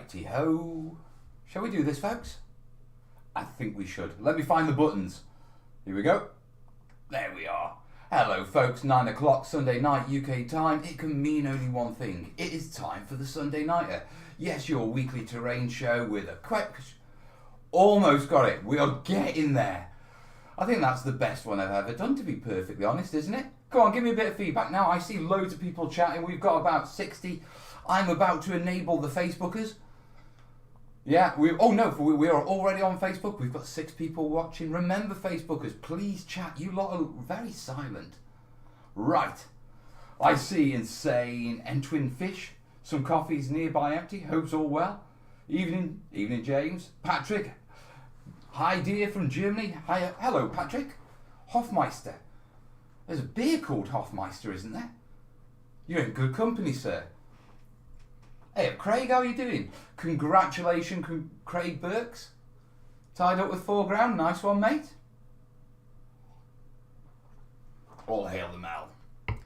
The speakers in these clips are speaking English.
Righty-ho. Shall we do this, folks? I think we should. Let me find the buttons. Here we go. There we are. Hello, folks. 9 o'clock Sunday night UK time. It can mean only one thing. It is time for the Sunday Nighter. Yes, your weekly terrain show with a quick... Almost got it. We are getting there. I think that's the best one I've ever done, to be perfectly honest, isn't it? Come on, give me a bit of feedback now. I see loads of people chatting. We've got about 60. I'm about to enable the Facebookers. Yeah, we are already on Facebook. We've got 6 people watching. Remember, Facebookers, please chat. You lot are very silent. Right. I see Insane Entwin Fish. Some coffees nearby empty. Hope's all well. Evening, James. Patrick. Hi, dear, from Germany. Hi, hello, Patrick. Hofmeister. There's a beer called Hofmeister, isn't there? You're in good company, sir. Hey, Craig, how are you doing? Congratulations, Craig Burks. Tied up with 4 grand. Nice one, mate. All hail the Mel.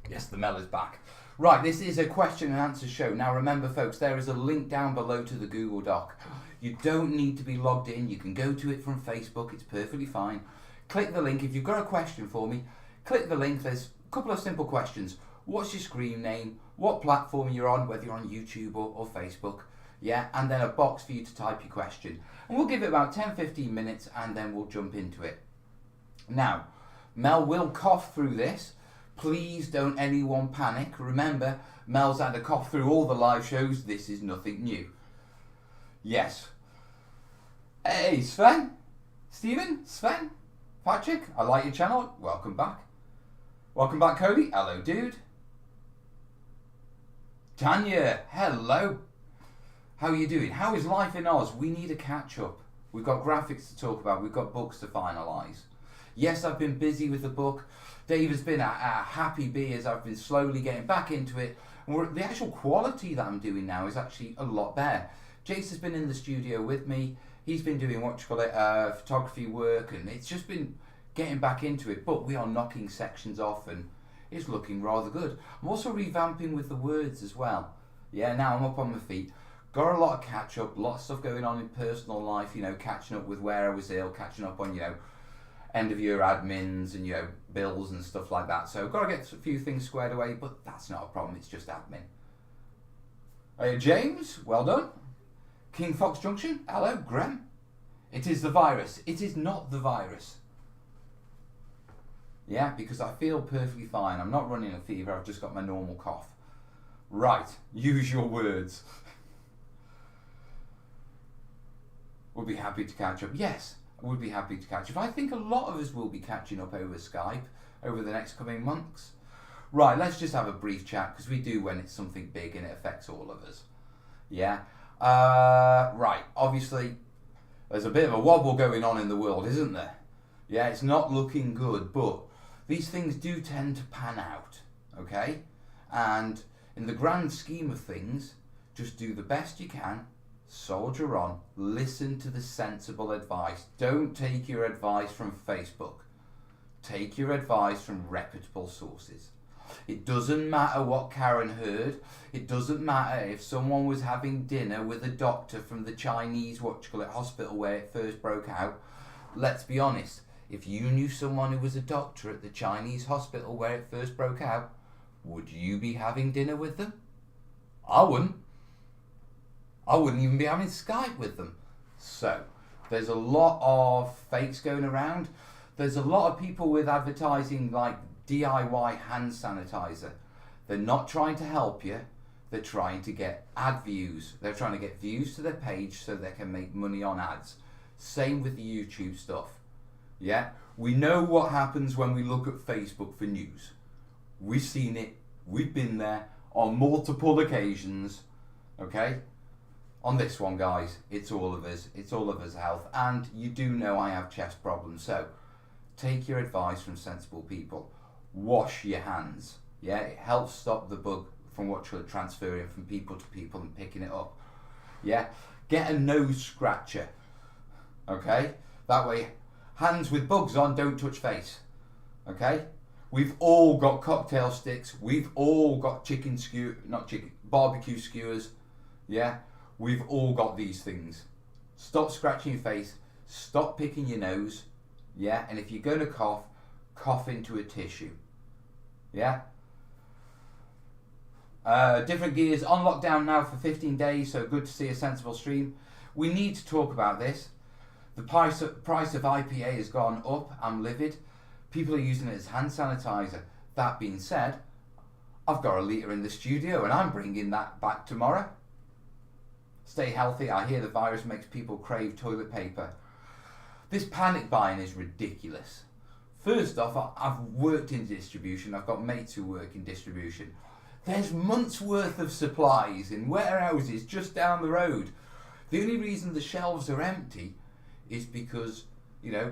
Yes, the Mel is back. Right, this is a question and answer show. Now, remember, folks, there is a link down below to the Google Doc. You don't need to be logged in. You can go to it from Facebook. It's perfectly fine. Click the link. If you've got a question for me, click the link. There's a couple of simple questions. What's your screen name? What platform you're on, whether you're on YouTube or Facebook. Yeah, and then a box for you to type your question. And we'll give it about 10-15 minutes and then we'll jump into it. Now, Mel will cough through this. Please don't anyone panic. Remember, Mel's had a cough through all the live shows. This is nothing new. Yes. Hey, Sven? Stephen? Sven? Patrick? I like your channel. Welcome back. Welcome back, Cody. Hello, dude. Tanya, hello. How are you doing? How is life in Oz? We need a catch up. We've got graphics to talk about. We've got books to finalise. Yes, I've been busy with the book. Dave has been a happy bee as I've been slowly getting back into it. And the actual quality that I'm doing now is actually a lot better. Jace has been in the studio with me. He's been doing photography work, and it's just been getting back into it. But we are knocking sections off and it's looking rather good. I'm also revamping with the words as well. Yeah, now I'm up on my feet. Got a lot of catch up, a lot of stuff going on in personal life, catching up with where I was ill, catching up on, end of year admins and, bills and stuff like that. So I've got to get a few things squared away, but that's not a problem, it's just admin. James, well done. King Fox Junction, hello, Graham. It is the virus. It is not the virus. Yeah, because I feel perfectly fine. I'm not running a fever, I've just got my normal cough. Right, use your words. We'll be happy to catch up. Yes, I would be happy to catch up. I think a lot of us will be catching up over Skype over the next coming months. Right, let's just have a brief chat, because we do when it's something big and it affects all of us. Yeah. Right, obviously, there's a bit of a wobble going on in the world, isn't there? Yeah, it's not looking good, but these things do tend to pan out, okay? And in the grand scheme of things, just do the best you can, soldier on, listen to the sensible advice. Don't take your advice from Facebook. Take your advice from reputable sources. It doesn't matter what Karen heard. It doesn't matter if someone was having dinner with a doctor from the Chinese, hospital where it first broke out. Let's be honest. If you knew someone who was a doctor at the Chinese hospital where it first broke out, would you be having dinner with them? I wouldn't. I wouldn't even be having Skype with them. So, there's a lot of fakes going around. There's a lot of people with advertising like DIY hand sanitizer. They're not trying to help you. They're trying to get ad views. They're trying to get views to their page so they can make money on ads. Same with the YouTube stuff. Yeah, we know what happens when we look at Facebook for news. We've seen it. We've been there on multiple occasions. Okay? On this one, guys, it's all of us. It's all of us' health. And you do know I have chest problems. So, take your advice from sensible people. Wash your hands. Yeah, it helps stop the bug from transferring from people to people and picking it up. Yeah, get a nose scratcher. Okay? That way, hands with bugs on, don't touch face. Okay? We've all got cocktail sticks. We've all got barbecue skewers. Yeah? We've all got these things. Stop scratching your face. Stop picking your nose. Yeah, and if you're going to cough, cough into a tissue. Yeah. Different gears on lockdown now for 15 days, so good to see a sensible stream. We need to talk about this. The price of IPA has gone up. I'm livid. People are using it as hand sanitizer. That being said, I've got a litre in the studio and I'm bringing that back tomorrow. Stay healthy. I hear the virus makes people crave toilet paper. This panic buying is ridiculous. First off, I've worked in distribution. I've got mates who work in distribution. There's months worth of supplies in warehouses just down the road. The only reason the shelves are empty is because, you know,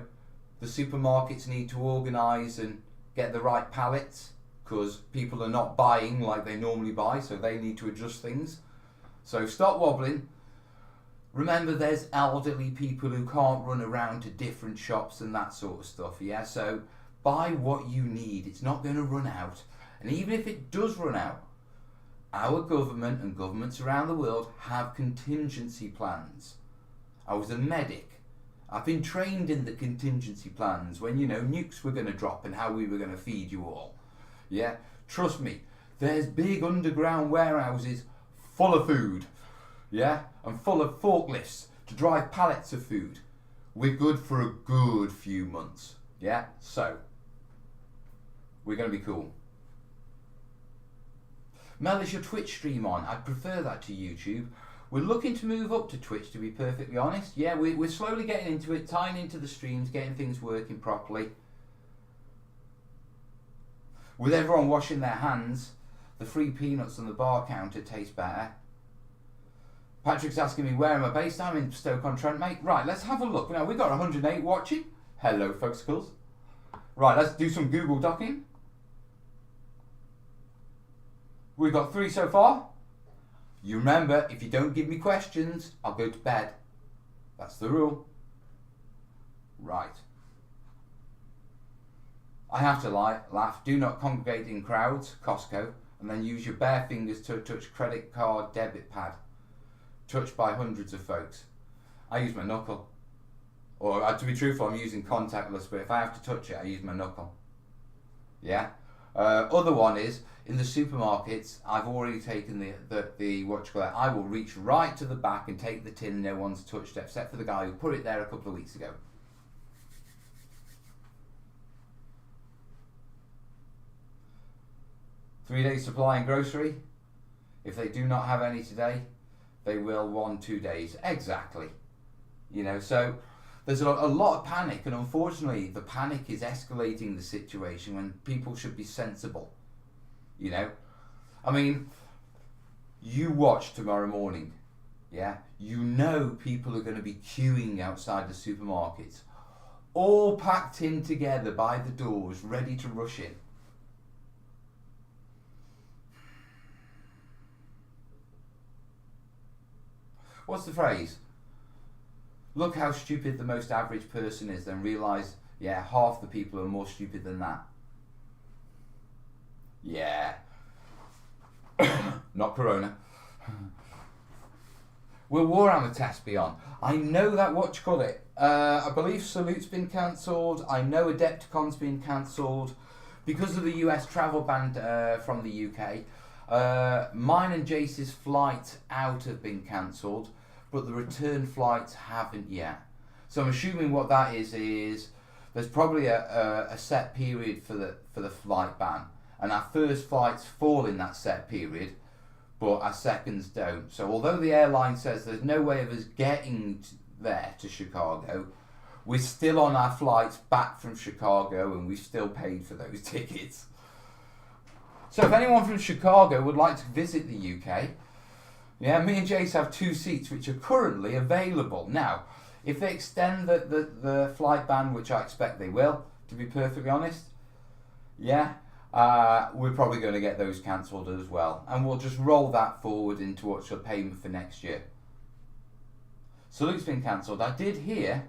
the supermarkets need to organise and get the right pallets because people are not buying like they normally buy, so they need to adjust things. So stop wobbling. Remember, there's elderly people who can't run around to different shops and that sort of stuff, yeah? So buy what you need. It's not going to run out. And even if it does run out, our government and governments around the world have contingency plans. I was a medic. I've been trained in the contingency plans when, you know, nukes were going to drop and how we were going to feed you all. Yeah, trust me, there's big underground warehouses full of food. Yeah, and full of forklifts to drive pallets of food. We're good for a good few months. Yeah, so we're going to be cool. Mel, is your Twitch stream on? I'd prefer that to YouTube. We're looking to move up to Twitch, to be perfectly honest. Yeah, we're slowly getting into it, tying into the streams, getting things working properly. With everyone washing their hands, the free peanuts on the bar counter taste better. Patrick's asking me, where am I based? I'm in Stoke-on-Trent, mate. Right, let's have a look. Now, we've got 108 watching. Hello, folks. Right, let's do some Google Docking. We've got 3 so far. You remember, if you don't give me questions, I'll go to bed. That's the rule. Right. I have to laugh. Do not congregate in crowds, Costco, and then use your bare fingers to touch credit card debit pad. Touched by hundreds of folks. I use my knuckle. Or, to be truthful, I'm using contactless, but if I have to touch it, I use my knuckle. Yeah? Other one is, in the supermarkets, I've already taken the what you call it, I will reach right to the back and take the tin no one's touched it, except for the guy who put it there a couple of weeks ago. Three-day supply in grocery. If they do not have any today, they will 1-2 days. Exactly. You know, so there's a lot of panic, and unfortunately the panic is escalating the situation when people should be sensible. You know, I mean, you watch tomorrow morning, yeah? You know people are going to be queuing outside the supermarkets, all packed in together by the doors, ready to rush in. What's the phrase? Look how stupid the most average person is, then realise, yeah, half the people are more stupid than that. Yeah. Not Corona. Will Warhammer test be on? I know that what you call it. I believe Salute's been cancelled. I know Adepticon's been cancelled because of the US travel ban from the UK. Mine and Jace's flights out have been cancelled, but the return flights haven't yet. So I'm assuming what that is there's probably a set period for the flight ban, and our first flights fall in that set period, but our seconds don't. So although the airline says there's no way of us getting there to Chicago, we're still on our flights back from Chicago, and we've still paid for those tickets. So if anyone from Chicago would like to visit the UK, yeah, me and Jace have 2 seats which are currently available. Now, if they extend the flight ban, which I expect they will, to be perfectly honest, yeah, we're probably going to get those cancelled as well. And we'll just roll that forward into what's your payment for next year. Salute's been cancelled. I did hear...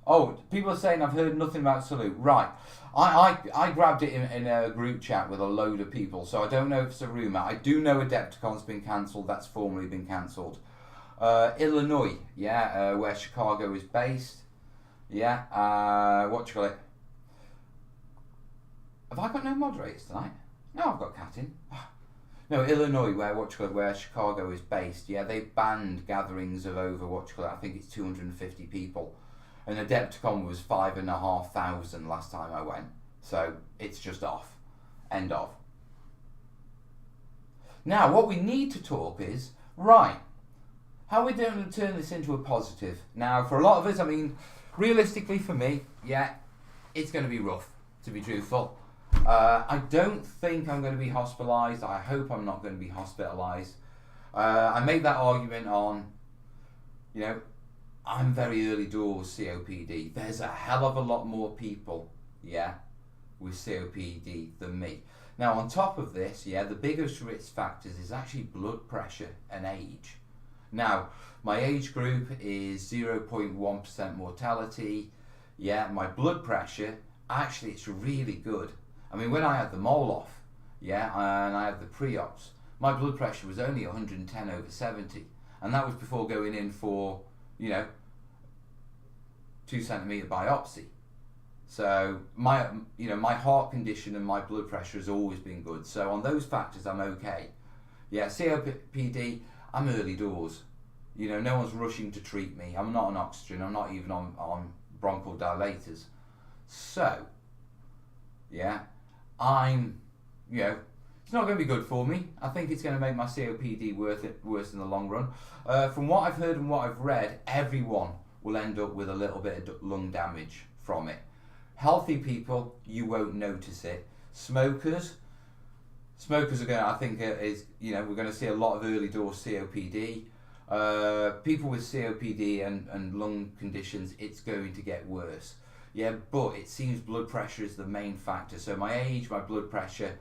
Oh, people are saying I've heard nothing about Salute. Right. I grabbed it in a group chat with a load of people, so I don't know if it's a rumour. I do know Adepticon's been cancelled. That's formally been cancelled. Illinois, yeah, where Chicago is based. Yeah, what do you call it? Have I got no moderators tonight? No, I've got Cat in. No, Illinois, where Chicago is based. Yeah, they banned gatherings of over I think it's 250 people, and Adepticon was 5,500 last time I went. So it's just off. End of. Now, what we need to talk is right. How are we going to turn this into a positive? Now, for a lot of us, I mean, realistically for me, yeah, it's going to be rough, to be truthful. I don't think I'm going to be hospitalised. I hope I'm not going to be hospitalised. I made that argument on, you know, I'm very early doors COPD. There's a hell of a lot more people, yeah, with COPD than me. Now, on top of this, yeah, the biggest risk factors is actually blood pressure and age. Now, my age group is 0.1% mortality. Yeah, my blood pressure, actually, it's really good. I mean, when I had the mole off, yeah, and I had the pre-ops, my blood pressure was only 110/70, and that was before going in for, you know, 2-centimetre biopsy. So my heart condition and my blood pressure has always been good. So on those factors, I'm okay. Yeah, COPD, I'm early doors. You know, no one's rushing to treat me. I'm not on oxygen. I'm not even on bronchodilators. So, yeah, you know, it's not going to be good for me. I think it's going to make my COPD worse in the long run. From what I've heard and what I've read, everyone will end up with a little bit of lung damage from it. Healthy people, you won't notice it. Smokers are going to, I think, we're going to see a lot of early doors COPD. People with COPD and lung conditions, it's going to get worse. Yeah, but it seems blood pressure is the main factor. So my age, my blood pressure,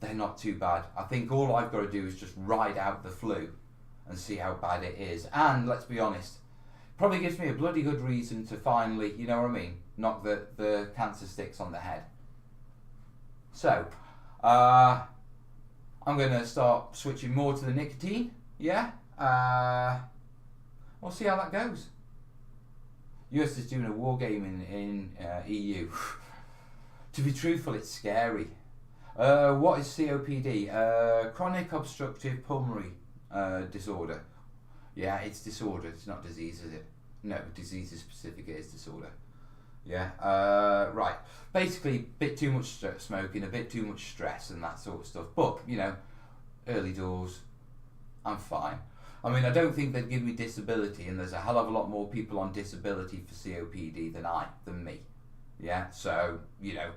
they're not too bad. I think all I've got to do is just ride out the flu and see how bad it is. And let's be honest, probably gives me a bloody good reason to finally, you know what I mean, knock the cancer sticks on the head. So, I'm going to start switching more to the nicotine, yeah? We'll see how that goes. US is doing a war game in EU. To be truthful, it's scary. What is COPD? Chronic obstructive pulmonary disorder. Yeah, it's disorder. It's not disease, is it? No, disease is specific. It is disorder. Yeah. Right. Basically, a bit too much smoking, a bit too much stress, and that sort of stuff. But you know, early doors, I'm fine. I mean, I don't think they'd give me disability, and there's a hell of a lot more people on disability for COPD than me. Yeah. So you know,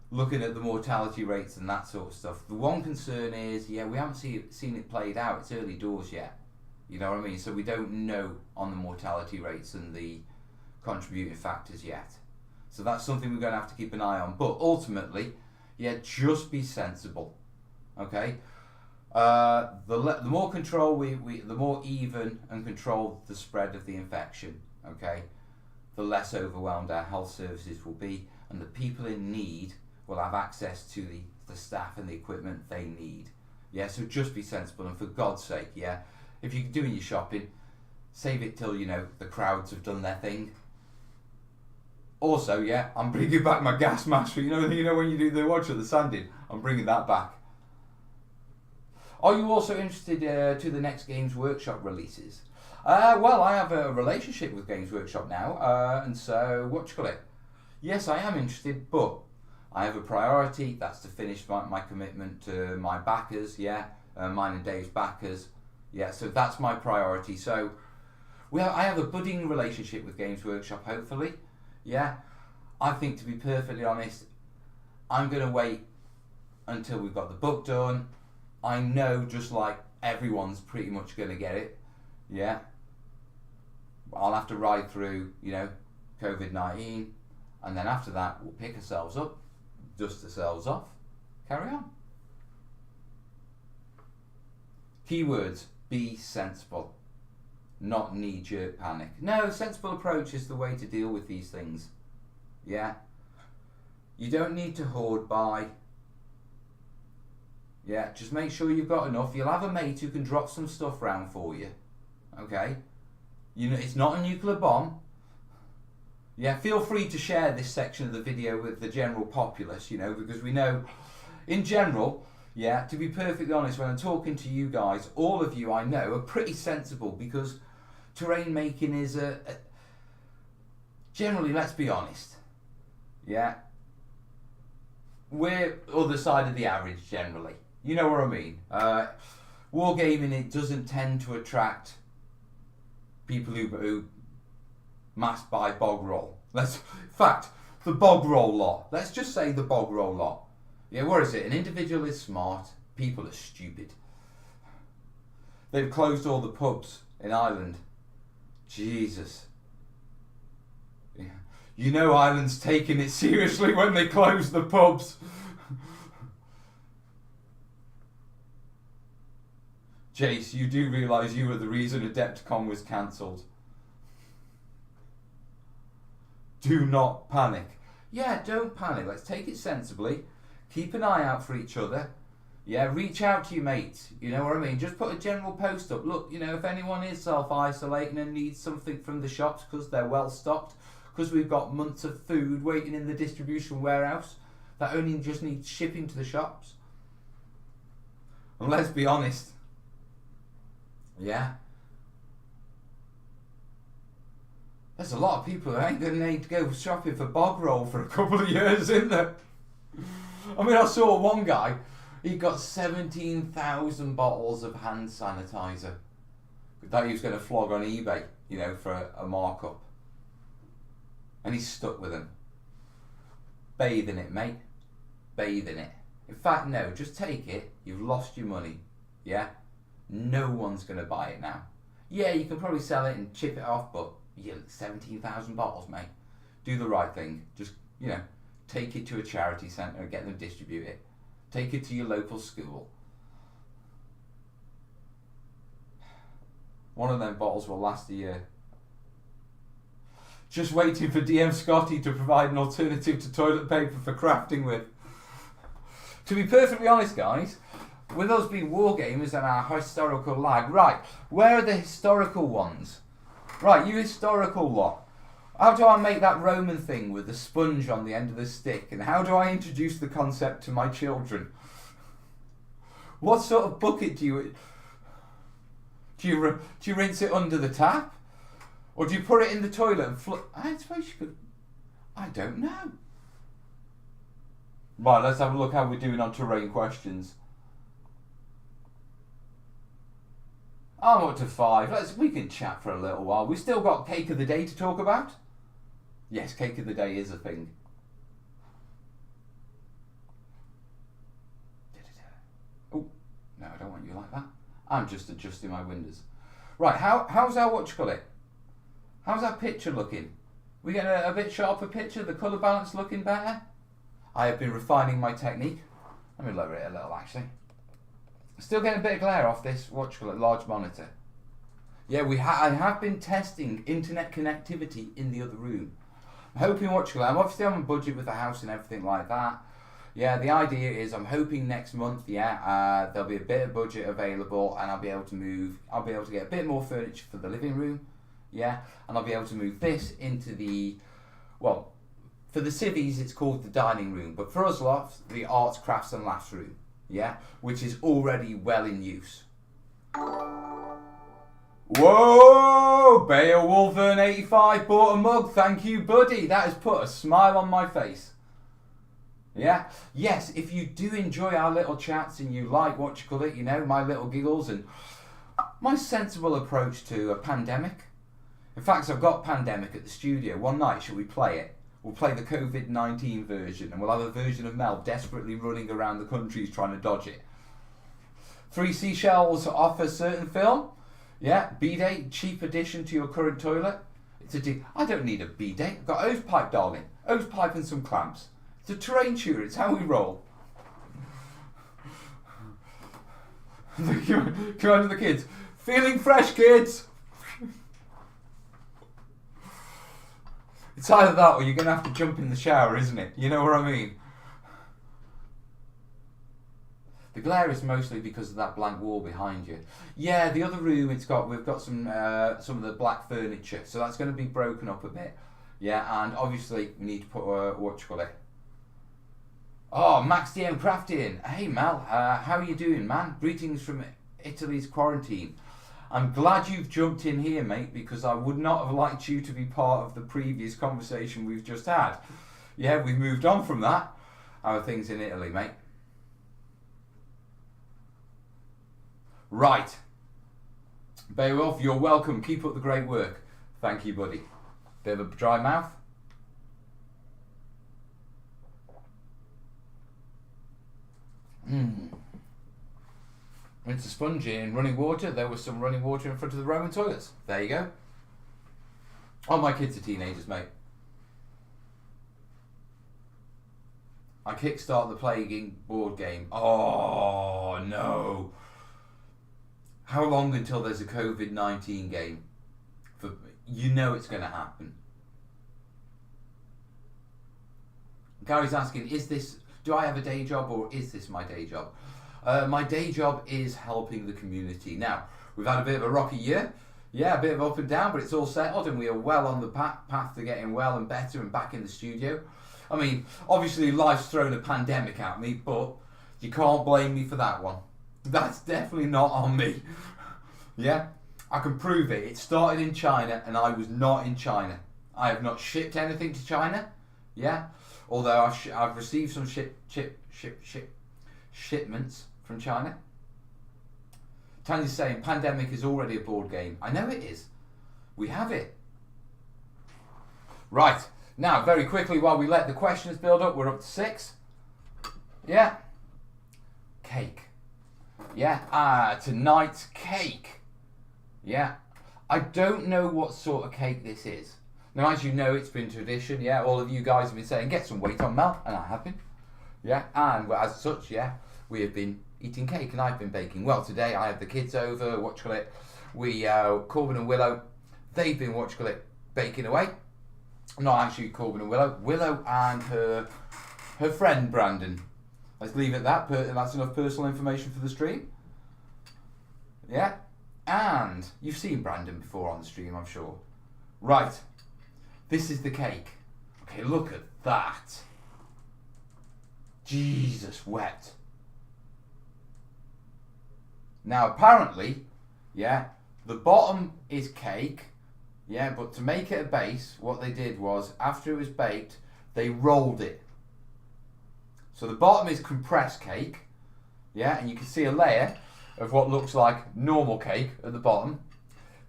looking at the mortality rates and that sort of stuff, the one concern is, yeah, we haven't seen it played out. It's early doors yet. You know what I mean? So we don't know on the mortality rates and the contributing factors yet. So that's something we're going to have to keep an eye on. But ultimately, yeah, just be sensible. Okay? The more control the more even and controlled the spread of the infection. Okay? The less overwhelmed our health services will be, and the people in need will have access to the staff and the equipment they need. Yeah, so just be sensible, and for God's sake, yeah, if you're doing your shopping, save it till, you know, the crowds have done their thing. Also, yeah, I'm bringing back my gas mask. You know when you do the watch of the sanding, I'm bringing that back. Are you also interested to the next Games Workshop releases? Well, I have a relationship with Games Workshop now, and so, what do you call it? Yes, I am interested, but I have a priority. That's to finish my commitment to my backers, yeah, mine and Dave's backers. Yeah, so that's my priority. So I have a budding relationship with Games Workshop, hopefully. Yeah, I think, to be perfectly honest, I'm going to wait until we've got the book done. I know, just like everyone's pretty much going to get it. Yeah, I'll have to ride through, you know, COVID-19, and then after that we'll pick ourselves up, dust ourselves off, carry on. Keywords: be sensible, not knee-jerk panic. No, sensible approach is the way to deal with these things. Yeah, you don't need to hoard buy. Yeah, just make sure you've got enough. You'll have a mate who can drop some stuff round for you. okay? You know, it's not a nuclear bomb. Yeah, feel free to share this section of the video with the general populace, you know, because we know, in general, yeah, to be perfectly honest, when I'm talking to you guys, all of you I know are pretty sensible, because terrain making is generally, let's be honest, yeah, we're other side of the average generally. You know what I mean? Wargaming, it doesn't tend to attract people who mass buy Bog Roll. In fact, the Bog Roll lot. Let's just say the Bog Roll lot. Yeah, what is it? An individual is smart, people are stupid. They've closed all the pubs in Ireland. Jesus. Yeah. You know Ireland's taking it seriously when they close the pubs. Jace, you do realise you were the reason Adepticon was cancelled. Do not panic. Yeah, don't panic. Let's take it sensibly. Keep an eye out for each other. Yeah, reach out to your mates. You know what I mean? Just put a general post up. Look, you know, if anyone is self-isolating and needs something from the shops because they're well stocked, because we've got months of food waiting in the distribution warehouse that only just needs shipping to the shops. And let's be honest. Yeah. There's a lot of people who ain't going to need to go shopping for Bog Roll for a couple of years, isn't there? I mean, I saw one guy, he got 17,000 bottles of hand sanitizer that he was going to flog on eBay, you know, for a markup. And he's stuck with them. Bathe in it, mate. Bathe in it. In fact, no, just take it. You've lost your money. Yeah? No one's going to buy it now. Yeah, you can probably sell it and chip it off, but 17,000 bottles, mate. Do the right thing. Just, you know, take it to a charity centre and get them to distribute it. Take it to your local school. One of them bottles will last a year. Just waiting for DM Scotty to provide an alternative to toilet paper for crafting with. To be perfectly honest, guys, with us being wargamers and our historical lag, right, where are the historical ones? Right, you historical lot. How do I make that Roman thing with the sponge on the end of the stick? And how do I introduce the concept to my children? What sort of bucket do you rinse it under the tap? Or do you put it in the toilet and I suppose you could. I don't know. Right, let's have a look how we're doing on terrain questions. I'm up to 5. We can chat for a little while. We've still got cake of the day to talk about. Yes, cake of the day is a thing. Oh, no, I don't want you like that. I'm just adjusting my windows. Right, how's our whatchamacallit? How's our picture looking? We getting a bit sharper picture? The colour balance looking better? I have been refining my technique. Let me lower it a little, actually. Still getting a bit of glare off this large monitor. Yeah, I have been testing internet connectivity in the other room. I'm hoping I'm obviously on a budget with the house and everything like that. Yeah, the idea is I'm hoping next month, there'll be a bit of budget available and I'll be able to get a bit more furniture for the living room. Yeah, and I'll be able to move this into for the civvies it's called the dining room, but for us lots, the arts, crafts and laughs room. Yeah, which is already well in use. Whoa! Beowulfern85 bought a mug. Thank you, buddy. That has put a smile on my face. Yeah? Yes, if you do enjoy our little chats and you like my little giggles and my sensible approach to a pandemic. In fact, I've got Pandemic at the studio. One night, shall we play it? We'll play the COVID-19 version and we'll have a version of Mel desperately running around the countries trying to dodge it. 3 seashells off a certain film. Yeah, bidet, cheap addition to your current toilet. I don't need a bidet. I've got hose pipe, darling. Hose pipe and some clamps. It's a terrain tutor. It's how we roll. Come on to the kids. Feeling fresh, kids. It's either that or you're going to have to jump in the shower, isn't it? You know what I mean? The glare is mostly because of that blank wall behind you. Yeah, the other room, we've got some of the black furniture, so that's going to be broken up a bit. Yeah, and obviously we need to put what you call it. Oh, Max DM Crafting. Hey Mel, how are you doing, man? Greetings from Italy's quarantine. I'm glad you've jumped in here, mate, because I would not have liked you to be part of the previous conversation we've just had. Yeah, we've moved on from that. How are things in Italy, mate? Right. Beowulf, you're welcome. Keep up the great work. Thank you, buddy. Bit of a dry mouth. Rinse the sponge in running water. There was some running water in front of the Roman toilets. There you go. Oh, my kids are teenagers, mate. I kickstart the Plaguing board game. Oh, no. How long until there's a COVID-19 game? You know it's going to happen. Gary's asking, do I have a day job or is this my day job? My day job is helping the community. Now, we've had a bit of a rocky year. Yeah, a bit of up and down, but it's all settled and we are well on the path to getting well and better and back in the studio. I mean, obviously life's thrown a pandemic at me, but you can't blame me for that one. That's definitely not on me. Yeah, I can prove it. It started in China and I was not in China. I have not shipped anything to China. Yeah, although I've received some shipments from China. Tanya's saying pandemic is already a board game. I know it is. We have it. Right, now very quickly while we let the questions build up, we're up to 6. Yeah. Cake. Yeah, tonight's cake. Yeah. I don't know what sort of cake this is. Now, as you know, it's been tradition. Yeah, all of you guys have been saying, get some weight on, Mel, and I have been. Yeah, and as such, yeah, we have been eating cake and I've been baking. Well, today I have the kids over, Corbin and Willow, they've been, baking away. Not actually Corbin and Willow and her friend Brandon. Let's leave it at that, that's enough personal information for the stream. Yeah, and you've seen Brandon before on the stream, I'm sure. Right, this is the cake. Okay, look at that. Jesus wept. Now apparently, yeah, the bottom is cake, yeah, but to make it a base, what they did was, after it was baked, they rolled it. So the bottom is compressed cake, yeah, and you can see a layer of what looks like normal cake at the bottom.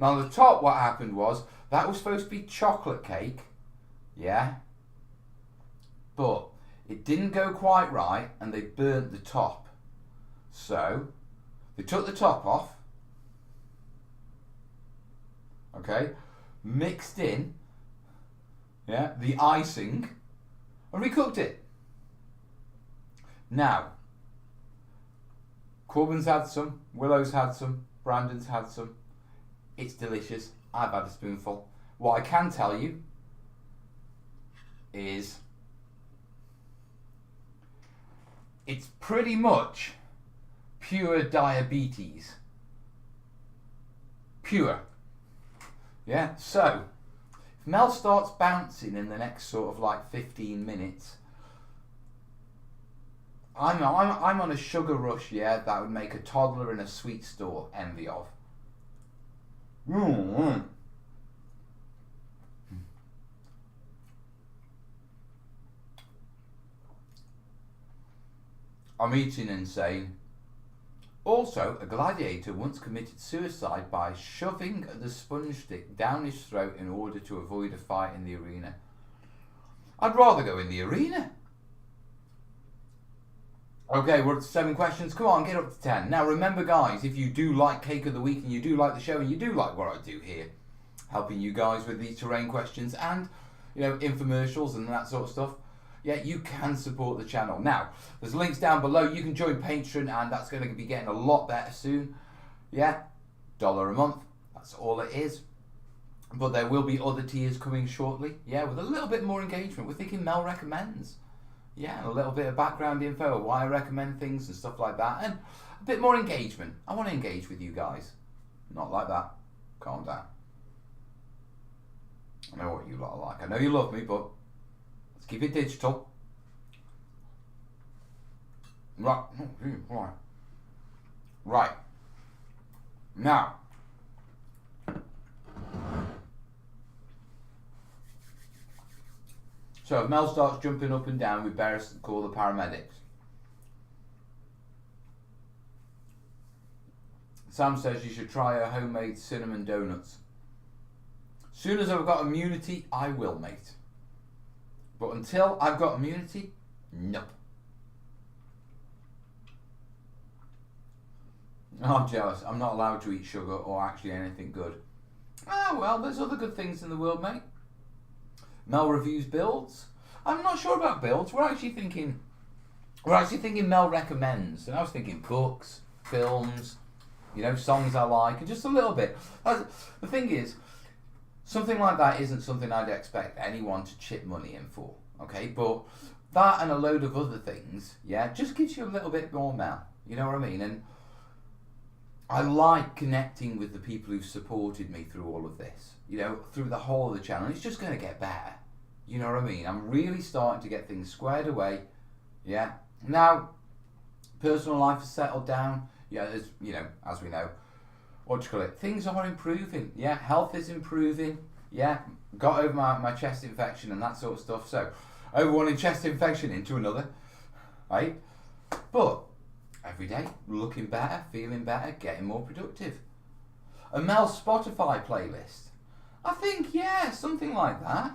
Now on the top, what happened was, that was supposed to be chocolate cake, yeah, but it didn't go quite right and they burnt the top. So they took the top off, okay, mixed in, yeah, the icing and recooked it. Now, Corbin's had some, Willow's had some, Brandon's had some. It's delicious. I've had a spoonful. What I can tell you is it's pretty much pure diabetes. Pure. Yeah, so if Mel starts bouncing in the next sort of like 15 minutes, I'm on a sugar rush, yeah, that would make a toddler in a sweet store envy of. Mm-hmm. I'm eating insane. Also, a gladiator once committed suicide by shoving the sponge stick down his throat in order to avoid a fight in the arena. I'd rather go in the arena. Okay, we're up to 7 questions. Come on, get up to 10. Now remember guys, if you do like Cake of the Week and you do like the show and you do like what I do here, helping you guys with these terrain questions and, you know, infomercials and that sort of stuff, yeah, you can support the channel. Now, there's links down below. You can join Patreon and that's going to be getting a lot better soon. Yeah, $1 a month. That's all it is. But there will be other tiers coming shortly. Yeah, with a little bit more engagement. We're thinking Mel recommends. Yeah, and a little bit of background info of why I recommend things and stuff like that, and a bit more engagement. I want to engage with you guys. Not like that. Calm down. I know what you lot are like. I know you love me, but let's keep it digital. Right. Right. Now. So if Mel starts jumping up and down, we better call the paramedics. Sam says you should try her homemade cinnamon donuts. Soon as I've got immunity, I will, mate. But until I've got immunity, nope. I'm jealous. I'm not allowed to eat sugar or actually anything good. Ah, well, there's other good things in the world, mate. Mel reviews builds. I'm not sure about builds. We're actually thinking Mel recommends. And I was thinking books, films, you know, songs I like, and just a little bit. The thing is, something like that isn't something I'd expect anyone to chip money in for, okay? But that and a load of other things, yeah, just gives you a little bit more, Mel. You know what I mean? And I like connecting with the people who've supported me through all of this, you know, through the whole of the channel. It's just going to get better. You know what I mean? I'm really starting to get things squared away. Yeah. Now, personal life has settled down. Yeah, as you know, as we know, what do you call it? Things are improving. Yeah, health is improving. Yeah, got over my chest infection and that sort of stuff. So, over one chest infection into another, right? But every day, looking better, feeling better, getting more productive. A Mel's Spotify playlist. I think, yeah, something like that.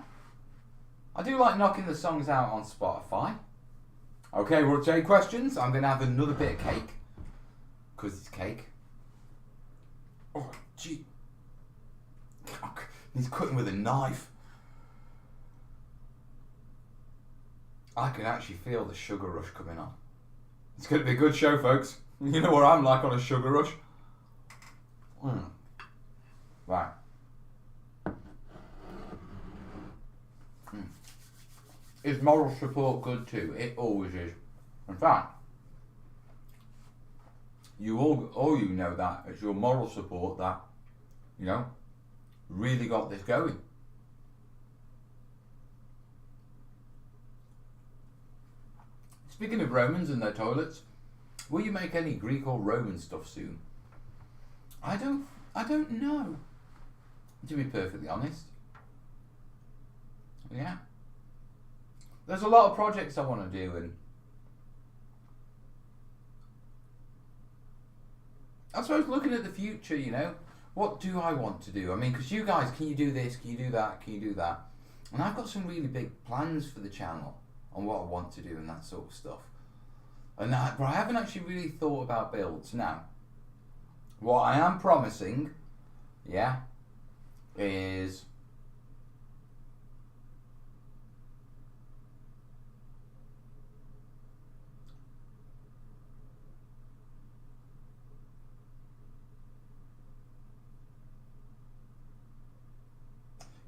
I do like knocking the songs out on Spotify. Okay, we'll take questions. I'm going to have another bit of cake. Because it's cake. Oh, gee. He's cutting with a knife. I can actually feel the sugar rush coming on. It's going to be a good show, folks. You know what I'm like on a sugar rush. Right. Is moral support good too? It always is. In fact, you all you know that it's your moral support that, you know, really got this going. Speaking of Romans and their toilets, will you make any Greek or Roman stuff soon? I don't know. To be perfectly honest. Yeah. There's a lot of projects I want to do, and I suppose looking at the future, you know, what do I want to do? I mean, because you guys, can you do this? Can you do that? Can you do that? And I've got some really big plans for the channel on what I want to do and that sort of stuff. But I haven't actually really thought about builds. Now, what I am promising, yeah, is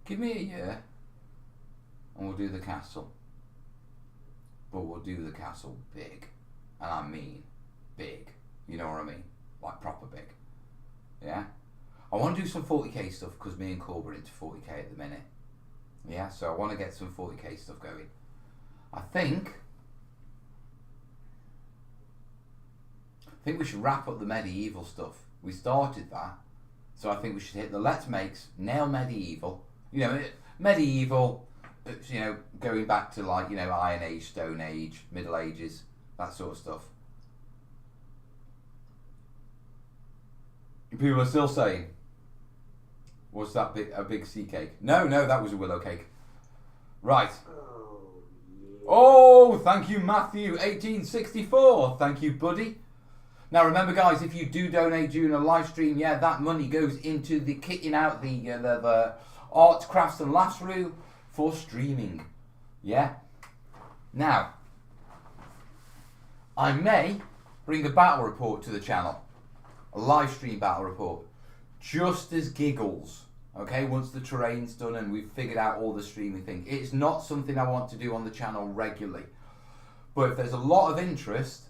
give me a year and we'll do the castle. But we'll do the castle big. And I mean big. You know what I mean? Like proper big. Yeah? I want to do some 40k stuff because me and Corb are into 40k at the minute. Yeah, so I want to get some 40k stuff going. I think we should wrap up the medieval stuff. We started that. So I think we should hit the Let's Makes, nail medieval. You know, medieval, you know, going back to like, you know, Iron Age, Stone Age, Middle Ages, that sort of stuff. People are still saying, was that a big sea cake? No, that was a willow cake. Right. Oh, thank you, Matthew, 1864. Thank you, buddy. Now remember, guys, if you do donate during a live stream, yeah, that money goes into the kitting out the arts, crafts and laughs room for streaming. Yeah. Now, I may bring a battle report to the channel. A live stream battle report. Just as giggles. Okay, once the terrain's done and we've figured out all the streaming thing. It's not something I want to do on the channel regularly. But if there's a lot of interest,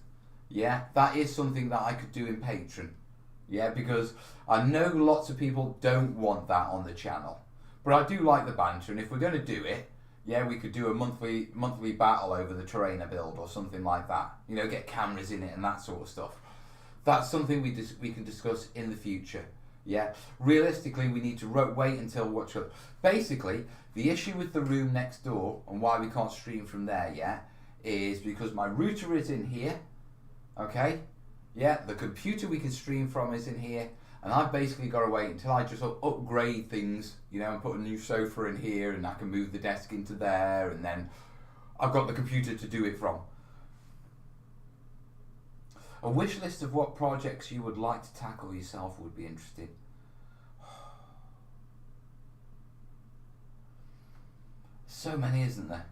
yeah, that is something that I could do in Patreon. Yeah, because I know lots of people don't want that on the channel. But I do like the banter, and if we're going to do it, yeah, we could do a monthly battle over the Terrainer build or something like that. You know, get cameras in it and that sort of stuff. That's something we can discuss in the future. Yeah, realistically, we need to wait until basically, the issue with the room next door and why we can't stream from there, yeah, is because my router is in here. Okay, yeah, the computer we can stream from is in here, and I've basically got to wait until I just upgrade things, you know, and put a new sofa in here, and I can move the desk into there, and then I've got the computer to do it from. A wish list of what projects you would like to tackle yourself would be interesting. So many, isn't there?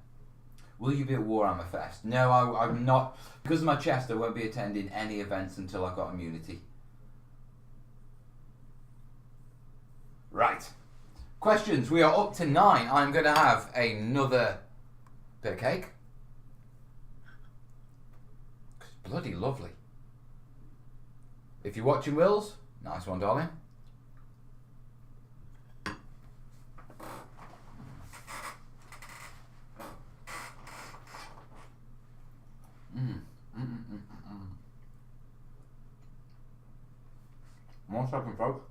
Will you be at Warhammer Fest? No, I'm not. Because of my chest, I won't be attending any events until I've got immunity. Right. Questions. We are up to 9. I'm going to have another bit of cake. It's bloody lovely. If you're watching, Wills, nice one, darling. One second, folks.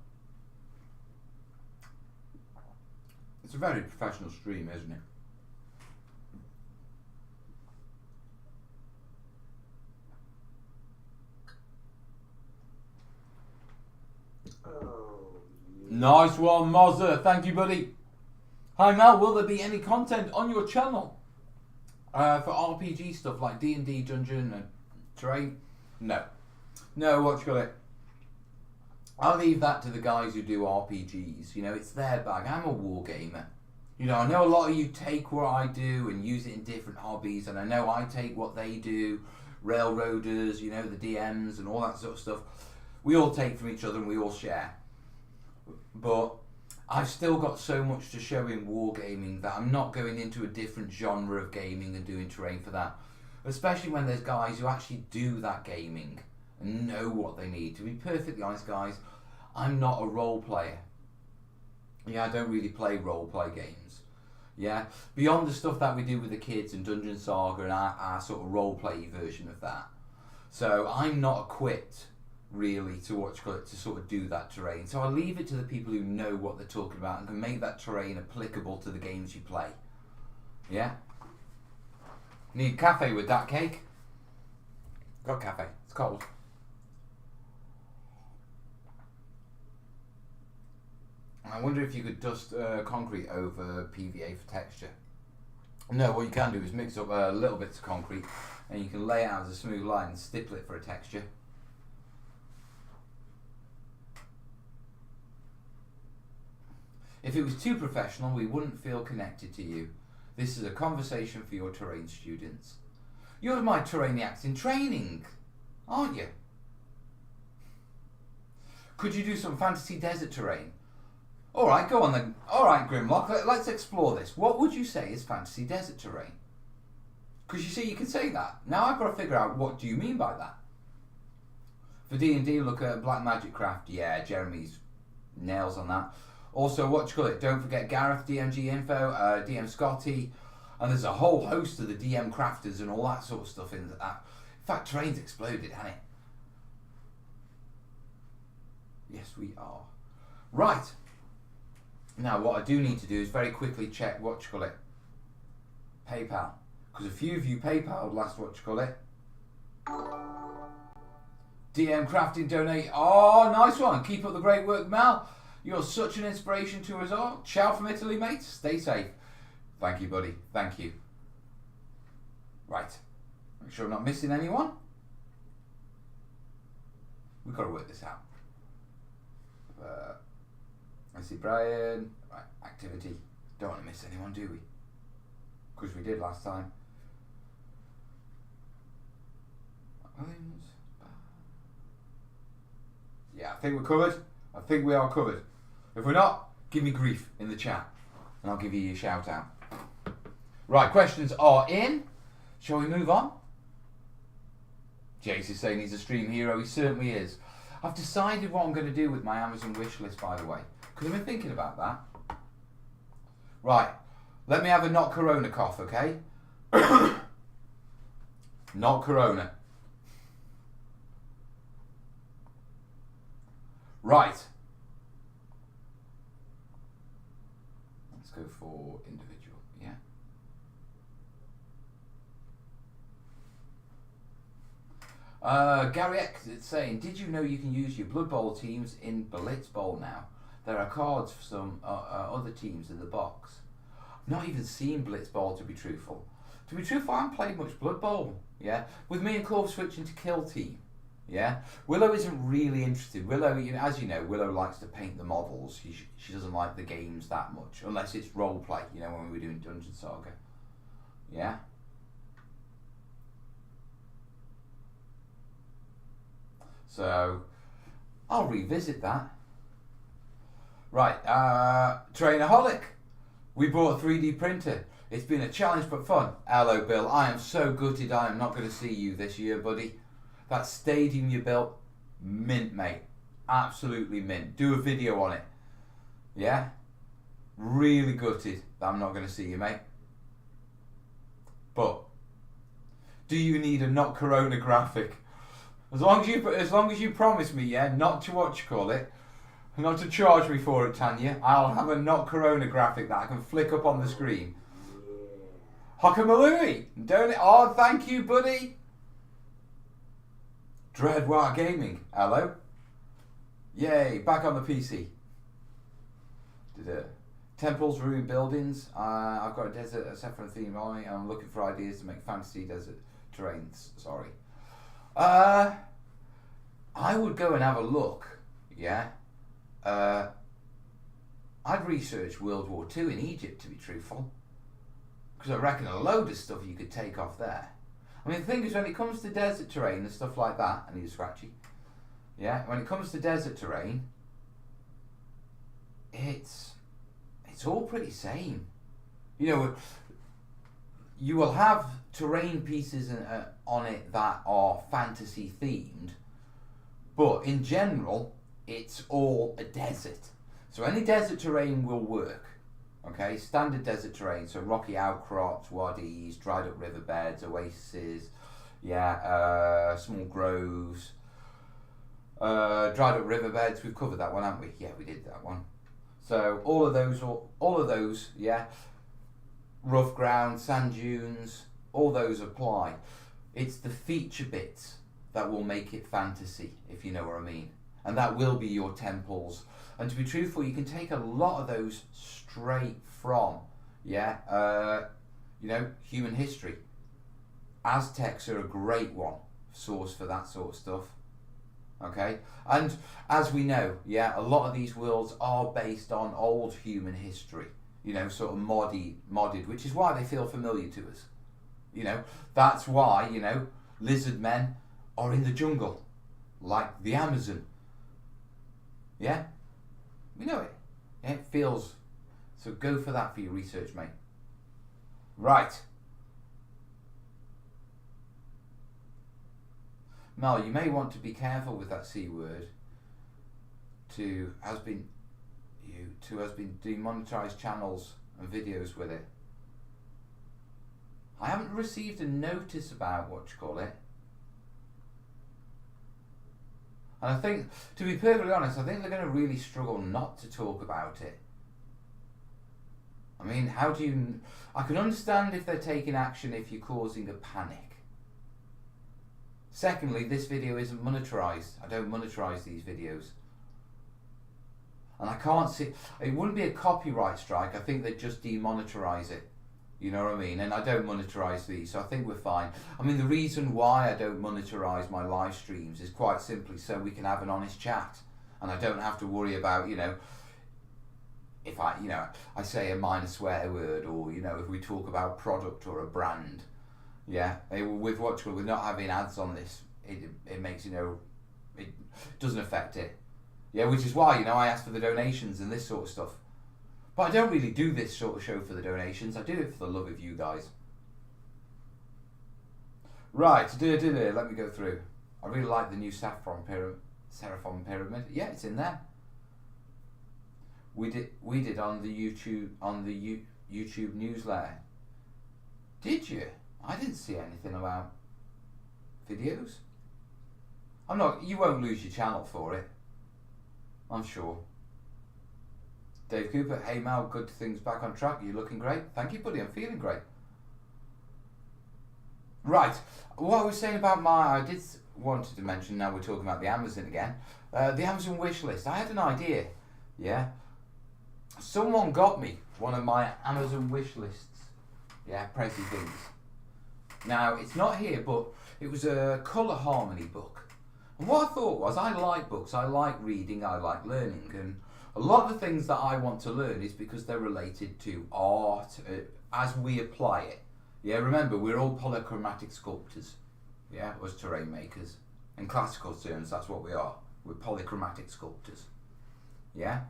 It's a very professional stream, isn't it? Nice one, Mozza. Thank you, buddy. Hi, Mel. Will there be any content on your channel for RPG stuff like D&D, Dungeon, and Terrain? No. No, what you call it? I'll leave that to the guys who do RPGs. You know, it's their bag. I'm a wargamer. You know, I know a lot of you take what I do and use it in different hobbies, and I know I take what they do, railroaders, you know, the DMs and all that sort of stuff. We all take from each other and we all share. But I've still got so much to show in wargaming that I'm not going into a different genre of gaming and doing terrain for that. Especially when there's guys who actually do that gaming and know what they need. To be perfectly honest, guys, I'm not a role player. Yeah, I don't really play role play games. Yeah, beyond the stuff that we do with the kids and Dungeon Saga and our sort of role play version of that. So I'm not equipped really to sort of do that terrain. So I leave it to the people who know what they're talking about and can make that terrain applicable to the games you play. Yeah? Need cafe with that cake? Got cafe. It's cold. I wonder if you could dust concrete over PVA for texture. No, what you can do is mix up little bits of concrete and you can lay it out as a smooth line and stipple it for a texture. If it was too professional, we wouldn't feel connected to you. This is a conversation for your terrain students. You're my terrainiacs in training, aren't you? Could you do some fantasy desert terrain? Alright, go on then. Alright, Grimlock, let's explore this. What would you say is fantasy desert terrain? Because you see, you can say that. Now I've got to figure out what do you mean by that. For D&D, look at Black Magic Craft. Yeah, Jeremy's nails on that. Also, what you call it? Don't forget Gareth, DMG Info, DM Scotty, and there's a whole host of the DM crafters and all that sort of stuff in that. In fact, terrain's exploded, hasn't it? Yes, we are. Right. Now, what I do need to do is very quickly check what you call it. PayPal, because a few of you PayPal'd last what you call it. DM Crafting donate. Oh, nice one. Keep up the great work, Mal. You're such an inspiration to us all. Ciao from Italy, mate. Stay safe. Thank you, buddy. Thank you. Right. Make sure I'm not missing anyone. We've got to work this out. I see Brian. Right. Activity. Don't want to miss anyone, do we? Because we did last time. Yeah, I think we're covered. I think we are covered. If we're not, give me grief in the chat and I'll give you a shout out. Right, questions are in. Shall we move on? Jace is saying he's a stream hero. He certainly is. I've decided what I'm going to do with my Amazon wish list, by the way, because I've been thinking about that. Right, let me have a not Corona cough, okay? Not Corona. Right. Let's go for individual, yeah. Gary X is saying, did you know you can use your Blood Bowl teams in Blitz Bowl now? There are cards for some other teams in the box. I've not even seen Blitz Bowl, to be truthful. To be truthful, I haven't played much Blood Bowl, yeah? With me and Corv switching to Kill Team, yeah? Willow isn't really interested. Willow, you know, as you know, Willow likes to paint the models. She doesn't like the games that much, unless it's role play, you know, when we were doing Dungeon Saga, yeah? So, I'll revisit that. Right, Trainaholic. We bought a 3D printer. It's been a challenge but fun. Hello, Bill. I am so gutted I am not going to see you this year, buddy. That stadium you built, mint, mate. Absolutely mint. Do a video on it. Yeah? Really gutted that I'm not going to see you, mate. But, do you need a not Corona graphic? As long as you promise me, yeah, not to what you call it, not to charge me for it, Tanya, I'll have a not Corona graphic that I can flick up on the screen. Hockamalooey, don't it? Oh, thank you, buddy. Dreadwire Gaming, hello. Yay, back on the PC. Temples, ruined buildings. I've got a desert, a Saffron theme on it. I'm looking for ideas to make fantasy desert terrains. Sorry. I would go and have a look, yeah. I'd research World War II in Egypt, to be truthful, because I reckon a load of stuff you could take off there. I mean, the thing is, when it comes to desert terrain and stuff like that, I need a scratchy, yeah, when it comes to desert terrain, it's all pretty same. You know, you will have terrain pieces on it that are fantasy themed, but in general, it's all a desert. So any desert terrain will work. Okay, standard desert terrain, so rocky outcrops, wadis, dried up riverbeds, oases, yeah, small groves, dried up riverbeds. We've covered that one, haven't we? Yeah, we did that one. So all of those, yeah. Rough ground, sand dunes, all those apply. It's the feature bits that will make it fantasy, if you know what I mean. And that will be your temples. And to be truthful, you can take a lot of those straight from, yeah, you know, human history. Aztecs are a great source for that sort of stuff. Okay, and as we know, yeah, a lot of these worlds are based on old human history. You know, sort of modded, which is why they feel familiar to us. You know, that's why, you know, lizard men are in the jungle, like the Amazon. Yeah? We know it. Yeah, it feels... So go for that for your research, mate. Right. Mel, you may want to be careful with that C word. Has been demonetized channels and videos with it. I haven't received a notice about what you call it. And I think, to be perfectly honest, I think they're going to really struggle not to talk about it. I mean, how do you... I can understand if they're taking action if you're causing a panic. Secondly, this video isn't monetized. I don't monetize these videos. And I can't see... It wouldn't be a copyright strike. I think they'd just demonetize it. You know what I mean? And I don't monetize these, so I think we're fine. I mean, the reason why I don't monetize my live streams is quite simply so we can have an honest chat. And I don't have to worry about, you know, if I say a minor swear word, or, you know, if we talk about product or a brand. Yeah, with with not having ads on this, it makes, you know, it doesn't affect it. Yeah, which is why, you know, I ask for the donations and this sort of stuff. But I don't really do this sort of show for the donations. I do it for the love of you guys. Right, let me go through. I really like the new Seraphon pyramid. Yeah, it's in there. We did on the YouTube newsletter. Did you? I didn't see anything about videos. You won't lose your channel for it, I'm sure. Dave Cooper, hey Mal, good things back on track. You're looking great. Thank you, buddy. I'm feeling great. Right, what I was saying about I wanted to mention, now we're talking about the Amazon again, the Amazon wish list. I had an idea, yeah. Someone got me one of my Amazon wish lists, yeah, pricey things. Now, it's not here, but it was a colour harmony book. And what I thought was, I like books, I like reading, I like learning, and a lot of the things that I want to learn is because they're related to art, as we apply it. Yeah, remember, we're all polychromatic sculptors, yeah, us terrain makers. In classical terms, that's what we are. We're polychromatic sculptors, yeah.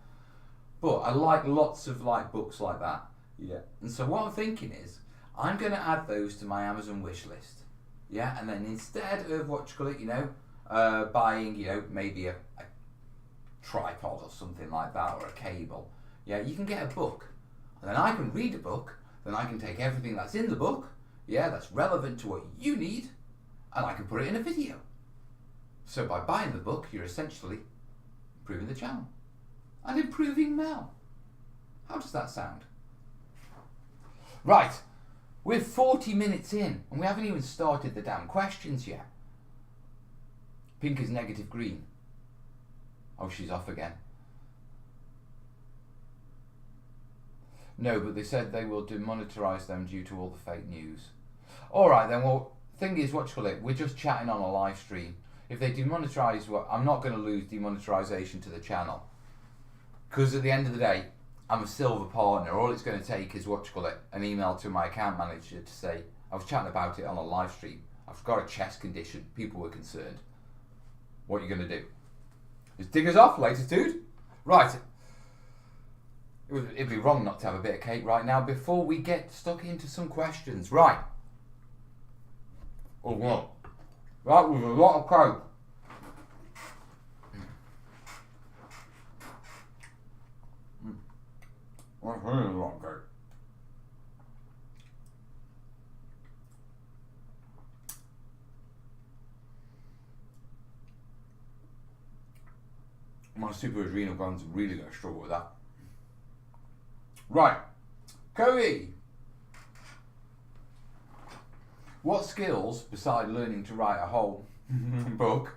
But I like lots of books like that, yeah. And so what I'm thinking is, I'm going to add those to my Amazon wish list, yeah. And then instead of buying, maybe a tripod or something like that, or a cable, yeah, you can get a book, and then I can read a book. Then I can take everything that's in the book, yeah, that's relevant to what you need, and I can put it in a video. So by buying the book, you're essentially improving the channel and improving Mel. How does that sound? Right, we're 40 minutes in and we haven't even started the damn questions yet. Pink is negative green. Oh, she's off again. No, but they said they will demonetize them due to all the fake news. Alright then, well, thing is, we're just chatting on a live stream. If they demonetize, I'm not going to lose demonetization to the channel. Because at the end of the day, I'm a silver partner. All it's going to take is, an email to my account manager to say, I was chatting about it on a live stream. I've got a chest condition. People were concerned. What are you going to do? Just dig us off, latitude? Right. It'd be wrong not to have a bit of cake right now before we get stuck into some questions. Right. Oh, wow. That was a lot of cake. That's really a lot of cake. My super adrenal glands are really going to struggle with that. Right, Cody. What skills, besides learning to write a whole book,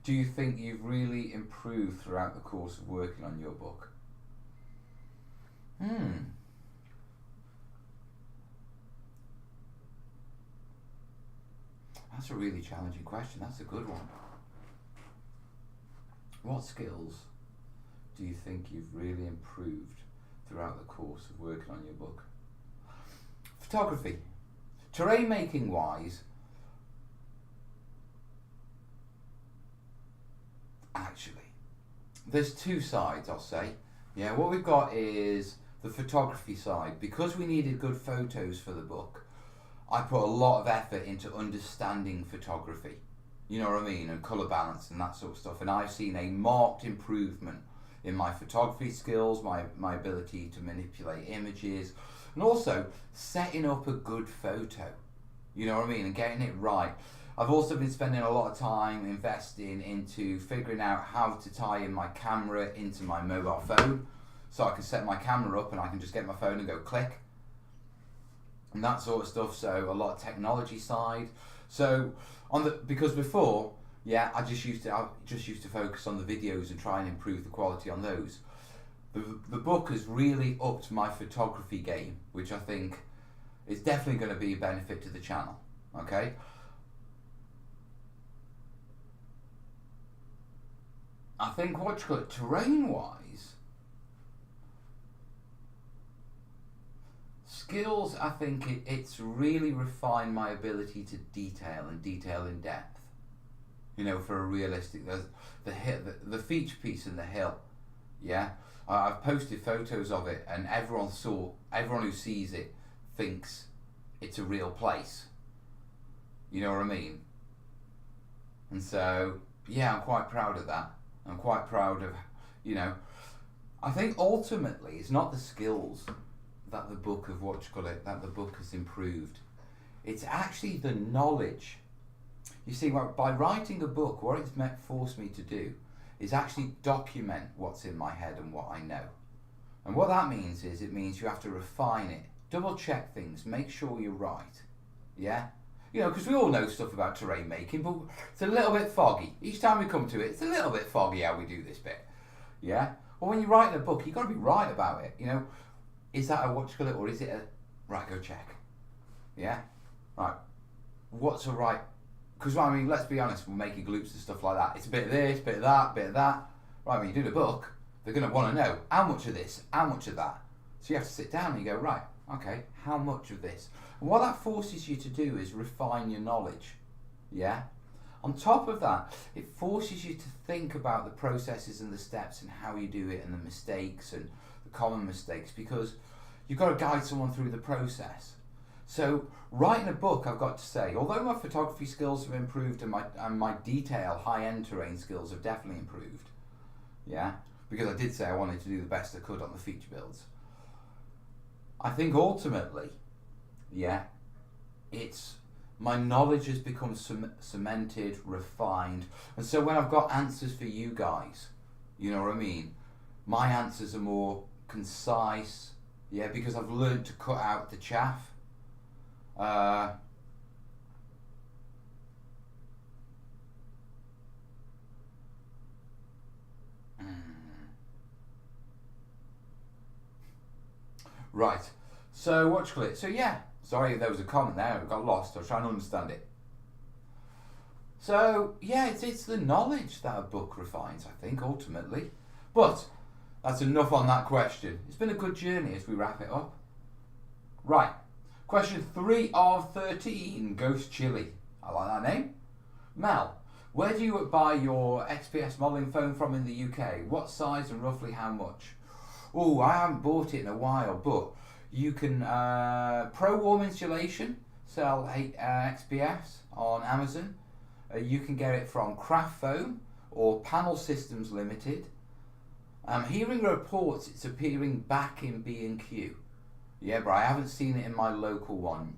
do you think you've really improved throughout the course of working on your book? That's a really challenging question. That's a good one. What skills do you think you've really improved throughout the course of working on your book? Photography. Terrain making wise, actually, there's two sides, I'll say. Yeah, what we've got is the photography side. Because we needed good photos for the book, I put a lot of effort into understanding photography. You know what I mean? And colour balance and that sort of stuff. And I've seen a marked improvement in my photography skills, my ability to manipulate images, and also setting up a good photo. You know what I mean? And getting it right. I've also been spending a lot of time investing into figuring out how to tie in my camera into my mobile phone, so I can set my camera up and I can just get my phone and go click. And that sort of stuff. So a lot of technology side. So because before, yeah, I just used to focus on the videos and try and improve the quality on those. The book has really upped my photography game, which I think is definitely going to be a benefit to the channel. Okay. I think terrain wise, skills, I think it's really refined my ability to detail in depth. You know, for a realistic, the feature piece in the hill, yeah. I've posted photos of it, and everyone who sees it thinks it's a real place. You know what I mean? And so, yeah, I'm quite proud of that. I'm quite proud of, you know, I think ultimately it's not the skills that the book of that the book has improved. It's actually the knowledge. You see, by writing a book, what it's forced me to do is actually document what's in my head and what I know. And what that means is, it means you have to refine it, double check things, make sure you're right. Yeah? You know, because we all know stuff about terrain making, but it's a little bit foggy. Each time we come to it, it's a little bit foggy how we do this bit. Yeah? Well, when you write a book, you've got to be right about it. You know, is that a or is it a... Right, go check. Yeah? Right. What's a right... Because, I mean, let's be honest, we're making gloops and stuff like that. It's a bit of this, bit of that, bit of that. Right, when you do the book, they're going to want to know how much of this, how much of that. So you have to sit down and you go, right, okay, how much of this? And what that forces you to do is refine your knowledge. Yeah? On top of that, it forces you to think about the processes and the steps and how you do it and the mistakes and the common mistakes, because you've got to guide someone through the process. So writing a book, I've got to say, although my photography skills have improved and my detail, high-end terrain skills have definitely improved, yeah, because I did say I wanted to do the best I could on the feature builds. I think ultimately, yeah, it's my knowledge has become cemented, refined, and so when I've got answers for you guys, you know what I mean, my answers are more concise, yeah, because I've learned to cut out the chaff. Right, so what you call it? So yeah, sorry, there was a comment there, I got lost, I was trying to understand it. So yeah, it's the knowledge that a book refines, I think, ultimately. But that's enough on that question. It's been a good journey as we wrap it up. Right, question 3 of 13, Ghost Chili. I like that name. Mel, where do you buy your XPS modelling foam from in the UK? What size and roughly how much? Oh, I haven't bought it in a while, but you can, Pro Warm Insulation, sell XPS on Amazon. You can get it from Craft Foam or Panel Systems Limited. I'm hearing reports it's appearing back in B&Q. Yeah, but I haven't seen it in my local one.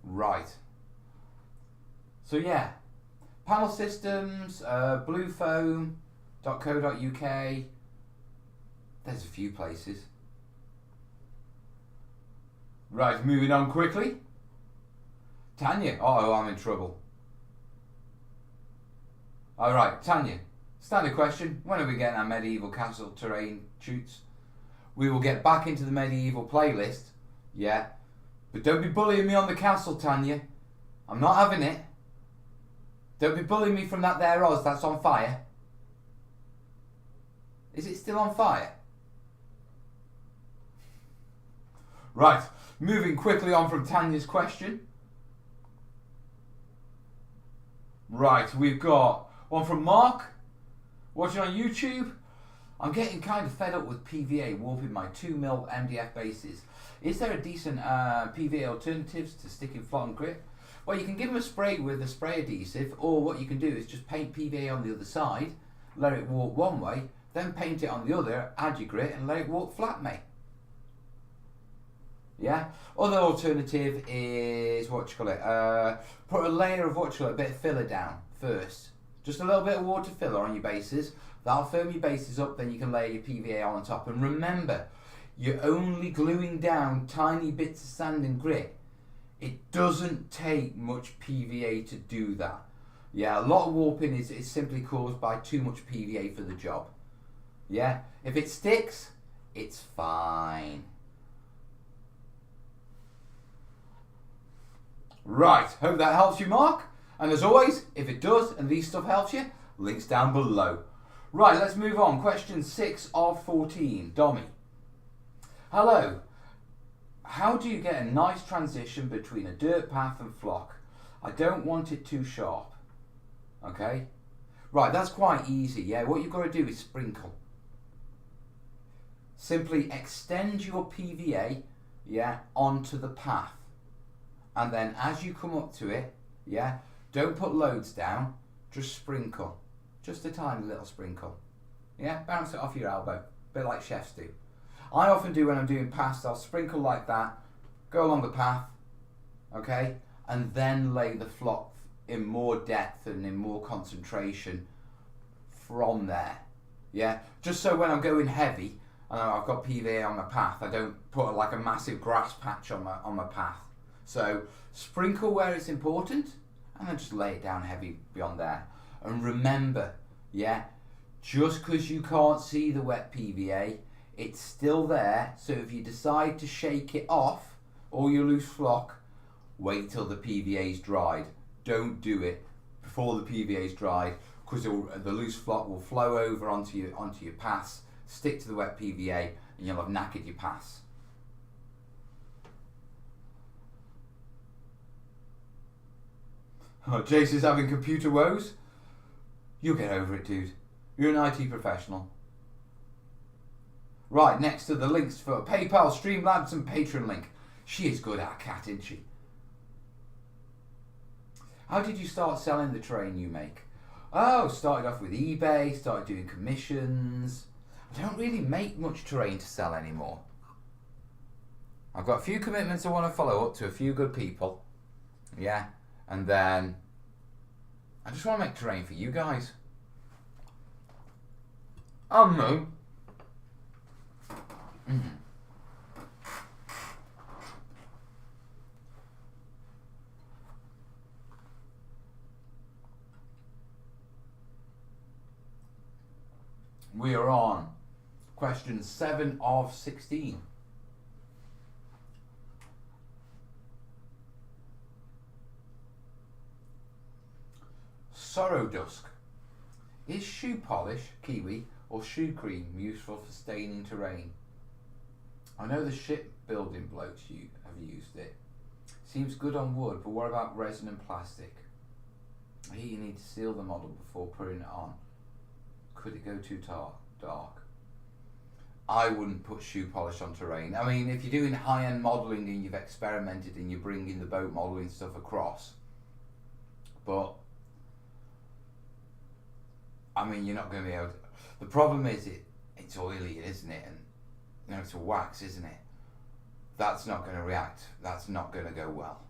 Right. So yeah, Panel Systems, bluefoam.co.uk. There's a few places. Right, moving on quickly. Tanya, oh, I'm in trouble. Alright, Tanya, standard question. When are we getting our medieval castle terrain shoots? We will get back into the medieval playlist, yeah. But don't be bullying me on the castle, Tanya. I'm not having it. Don't be bullying me from that there Oz that's on fire. Is it still on fire? Right, moving quickly on from Tanya's question. Right, we've got one from Mark, watching on YouTube. I'm getting kind of fed up with PVA warping my 2mm MDF bases. Is there a decent PVA alternatives to sticking flat and grit? Well, you can give them a spray with a spray adhesive, or what you can do is just paint PVA on the other side, let it warp one way, then paint it on the other, add your grit, and let it warp flat, mate. Yeah. Other alternative is what you call it. Put a layer of what you call it, a bit of filler down first. Just a little bit of water filler on your bases. That'll firm your bases up. Then you can layer your PVA on top. And remember, you're only gluing down tiny bits of sand and grit. It doesn't take much PVA to do that. Yeah, a lot of warping is simply caused by too much PVA for the job. Yeah. If it sticks, it's fine. Right, hope that helps you, Mark. And as always, if it does and these stuff helps you, links down below. Right, let's move on. Question 6 of 14. Dommy. Hello. How do you get a nice transition between a dirt path and flock? I don't want it too sharp. Okay? Right, that's quite easy, yeah? What you've got to do is sprinkle. Simply extend your PVA, yeah, onto the path. And then as you come up to it, yeah, don't put loads down, just sprinkle. Just a tiny little sprinkle. Yeah, bounce it off your elbow, a bit like chefs do. I often do when I'm doing paths, I'll sprinkle like that, go along the path, okay, and then lay the flock in more depth and in more concentration from there. Yeah, just so when I'm going heavy and I've got PVA on my path, I don't put like a massive grass patch on my path. So sprinkle where it's important and then just lay it down heavy beyond there. And remember, yeah, just because you can't see the wet PVA, it's still there. So if you decide to shake it off or your loose flock, wait till the PVA's dried. Don't do it before the PVA's dried, because the loose flock will flow over onto your paths, stick to the wet PVA, and you'll have knackered your paths. Oh, Jace is having computer woes. You'll get over it, dude. You're an IT professional. Right, next to the links for PayPal, Streamlabs and Patreon link. She is good, our cat, isn't she? How did you start selling the terrain you make? Oh, started off with eBay, started doing commissions. I don't really make much terrain to sell anymore. I've got a few commitments I want to follow up to a few good people. Yeah, and then I just want to make terrain for you guys. Oh no. We are on question 7 of 16. Sorrow Dusk. Is shoe polish, kiwi, or shoe cream useful for staining terrain? I know the shipbuilding blokes have used it. Seems good on wood, but what about resin and plastic? Here you need to seal the model before putting it on. Could it go too dark? I wouldn't put shoe polish on terrain. I mean, if you're doing high-end modelling and you've experimented and you're bringing the boat modelling stuff across, but I mean, you're not going to be able to. The problem is it's oily, isn't it? And you know, it's a wax, isn't it? That's not going to react. That's not going to go well.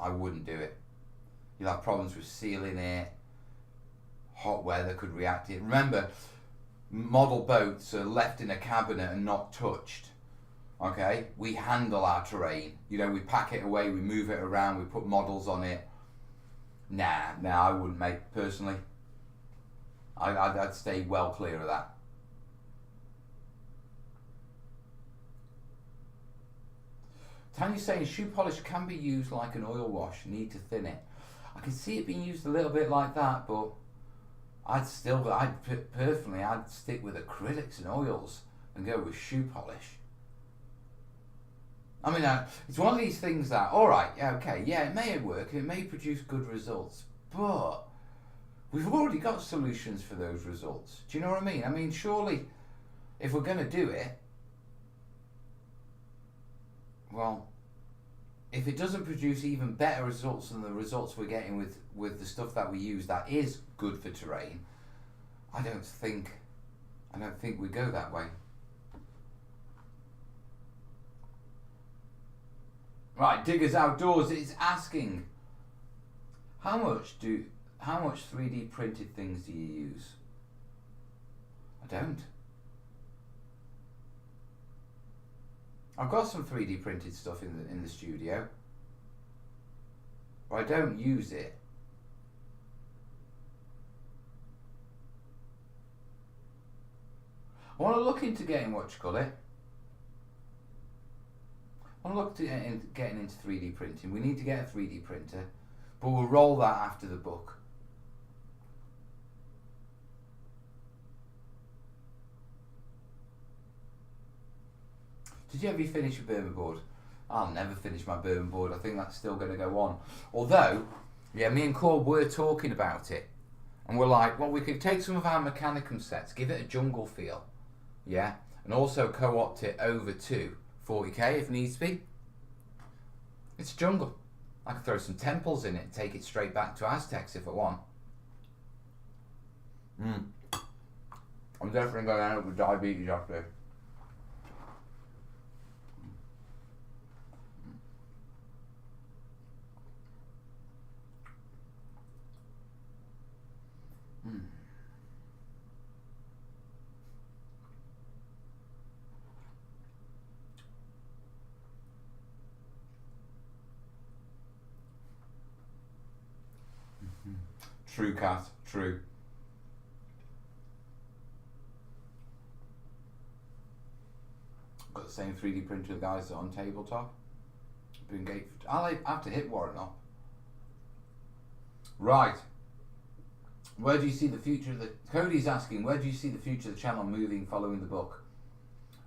I wouldn't do it. You'll have problems with sealing it. Hot weather could react it. Remember, model boats are left in a cabinet and not touched. Okay? We handle our terrain. You know, we pack it away, we move it around, we put models on it. Nah, I wouldn't make, personally. I'd stay well clear of that. Tanya's saying shoe polish can be used like an oil wash, need to thin it. I can see it being used a little bit like that, but personally, I'd stick with acrylics and oils and go with shoe polish. I mean, it's one of these things that, alright, okay, yeah, it may work, it may produce good results, but we've already got solutions for those results. Do you know what I mean? I mean, surely, if we're going to do it, well, if it doesn't produce even better results than the results we're getting with the stuff that we use that is good for terrain, I don't think we go that way. Right, Diggers Outdoors is asking, how much 3D printed things do you use? I don't. I've got some 3D printed stuff in the studio, but I don't use it. I want to look into getting I want to look to getting into 3D printing. We need to get a 3D printer, but we'll roll that after the book. Did you ever finish your Burma board? I'll never finish my Burma board. I think that's still going to go on. Although, yeah, me and Corb were talking about it. And we're like, well, we could take some of our Mechanicum sets, give it a jungle feel, yeah, and also co-opt it over to 40k if needs be. It's jungle. I could throw some temples in it and take it straight back to Aztecs if I want. I'm definitely going to end up with diabetes after. True, Cat, true. Got the same 3D printer guys on tabletop. Been gate. I'll have to hit Warren up. Right. Where do you see the future of the... Cody's asking, where do you see the future of the channel moving following the book?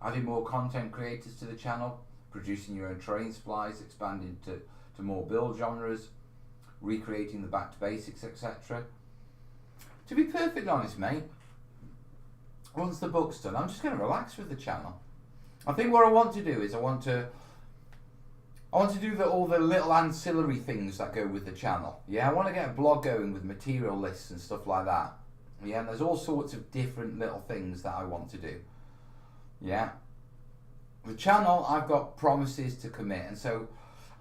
Adding more content creators to the channel, producing your own terrain supplies, expanding to more build genres, recreating the back to basics, etc. To be perfectly honest, mate, once the book's done, I'm just going to relax with the channel. I think what I want to do is I want to do all the little ancillary things that go with the channel. Yeah, I want to get a blog going with material lists and stuff like that. Yeah, and there's all sorts of different little things that I want to do. Yeah. The channel, I've got promises to commit, and so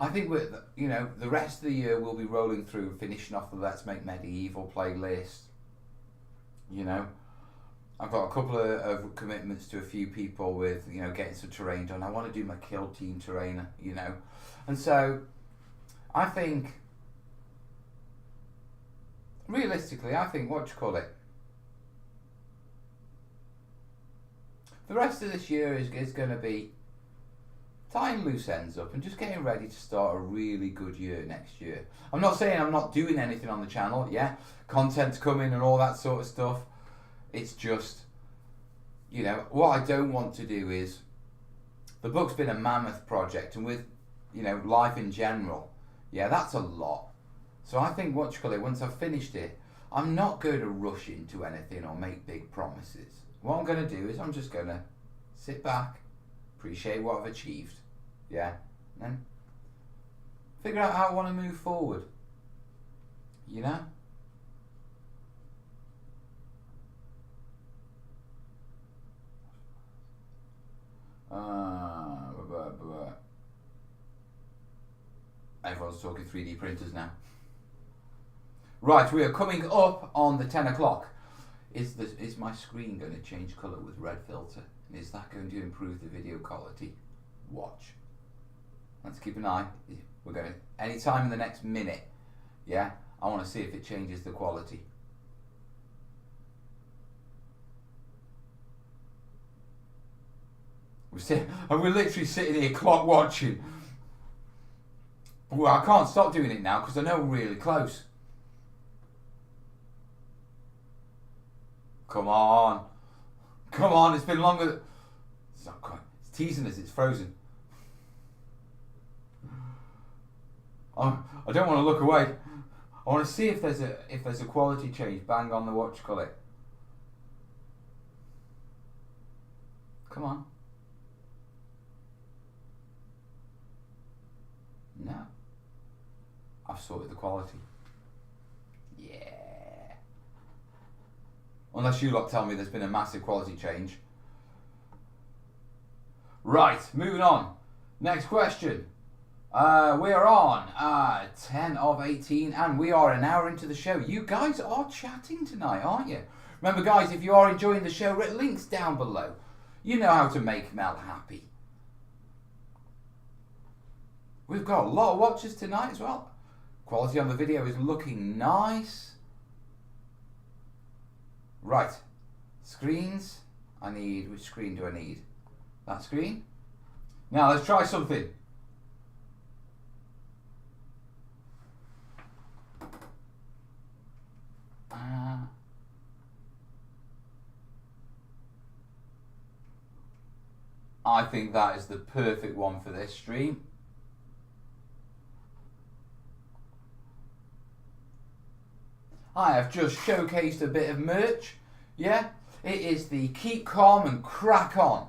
I think with the rest of the year we'll be rolling through, finishing off the Let's Make Medieval playlist. I've got a couple of commitments to a few people with getting some terrain done. I want to do my Kill Team terrain, and so I think realistically, the rest of this year is going to be tying loose ends up and just getting ready to start a really good year next year. I'm not saying I'm not doing anything on the channel, yeah, content's coming and all that sort of stuff. It's just, what I don't want to do is, the book's been a mammoth project, and with, life in general, yeah, that's a lot. So I think, once I've finished it, I'm not going to rush into anything or make big promises. What I'm going to do is I'm just going to sit back, appreciate what I've achieved, yeah, and then figure out how I want to move forward, Everyone's talking 3D printers now. Right, we are coming up on the 10 o'clock. Is my screen going to change colour with red filter? Is that going to improve the video quality? Watch. Let's keep an eye. We're going to, anytime in the next minute, yeah, I want to see if it changes the quality. We're literally sitting here clock watching. Well, I can't stop doing it now because I know we're really close. Come on. Come on, it's been longer. It's not quite. It's teasing us, it's frozen. I don't want to look away. I want to see if there's a quality change. Bang on the watch colour. Come on. No. I've sorted the quality. Yeah. Unless you lot tell me there's been a massive quality change. Right, moving on. Next question. We are on 10 of 18 and we are an hour into the show. You guys are chatting tonight, aren't you? Remember guys, if you are enjoying the show, links down below. You know how to make Mel happy. We've got a lot of watches tonight as well. Quality on the video is looking nice. Right, screens. Which screen do I need? That screen. Now let's try something. I think that is the perfect one for this stream. I have just showcased a bit of merch. Yeah, it is the Keep Calm and Crack On.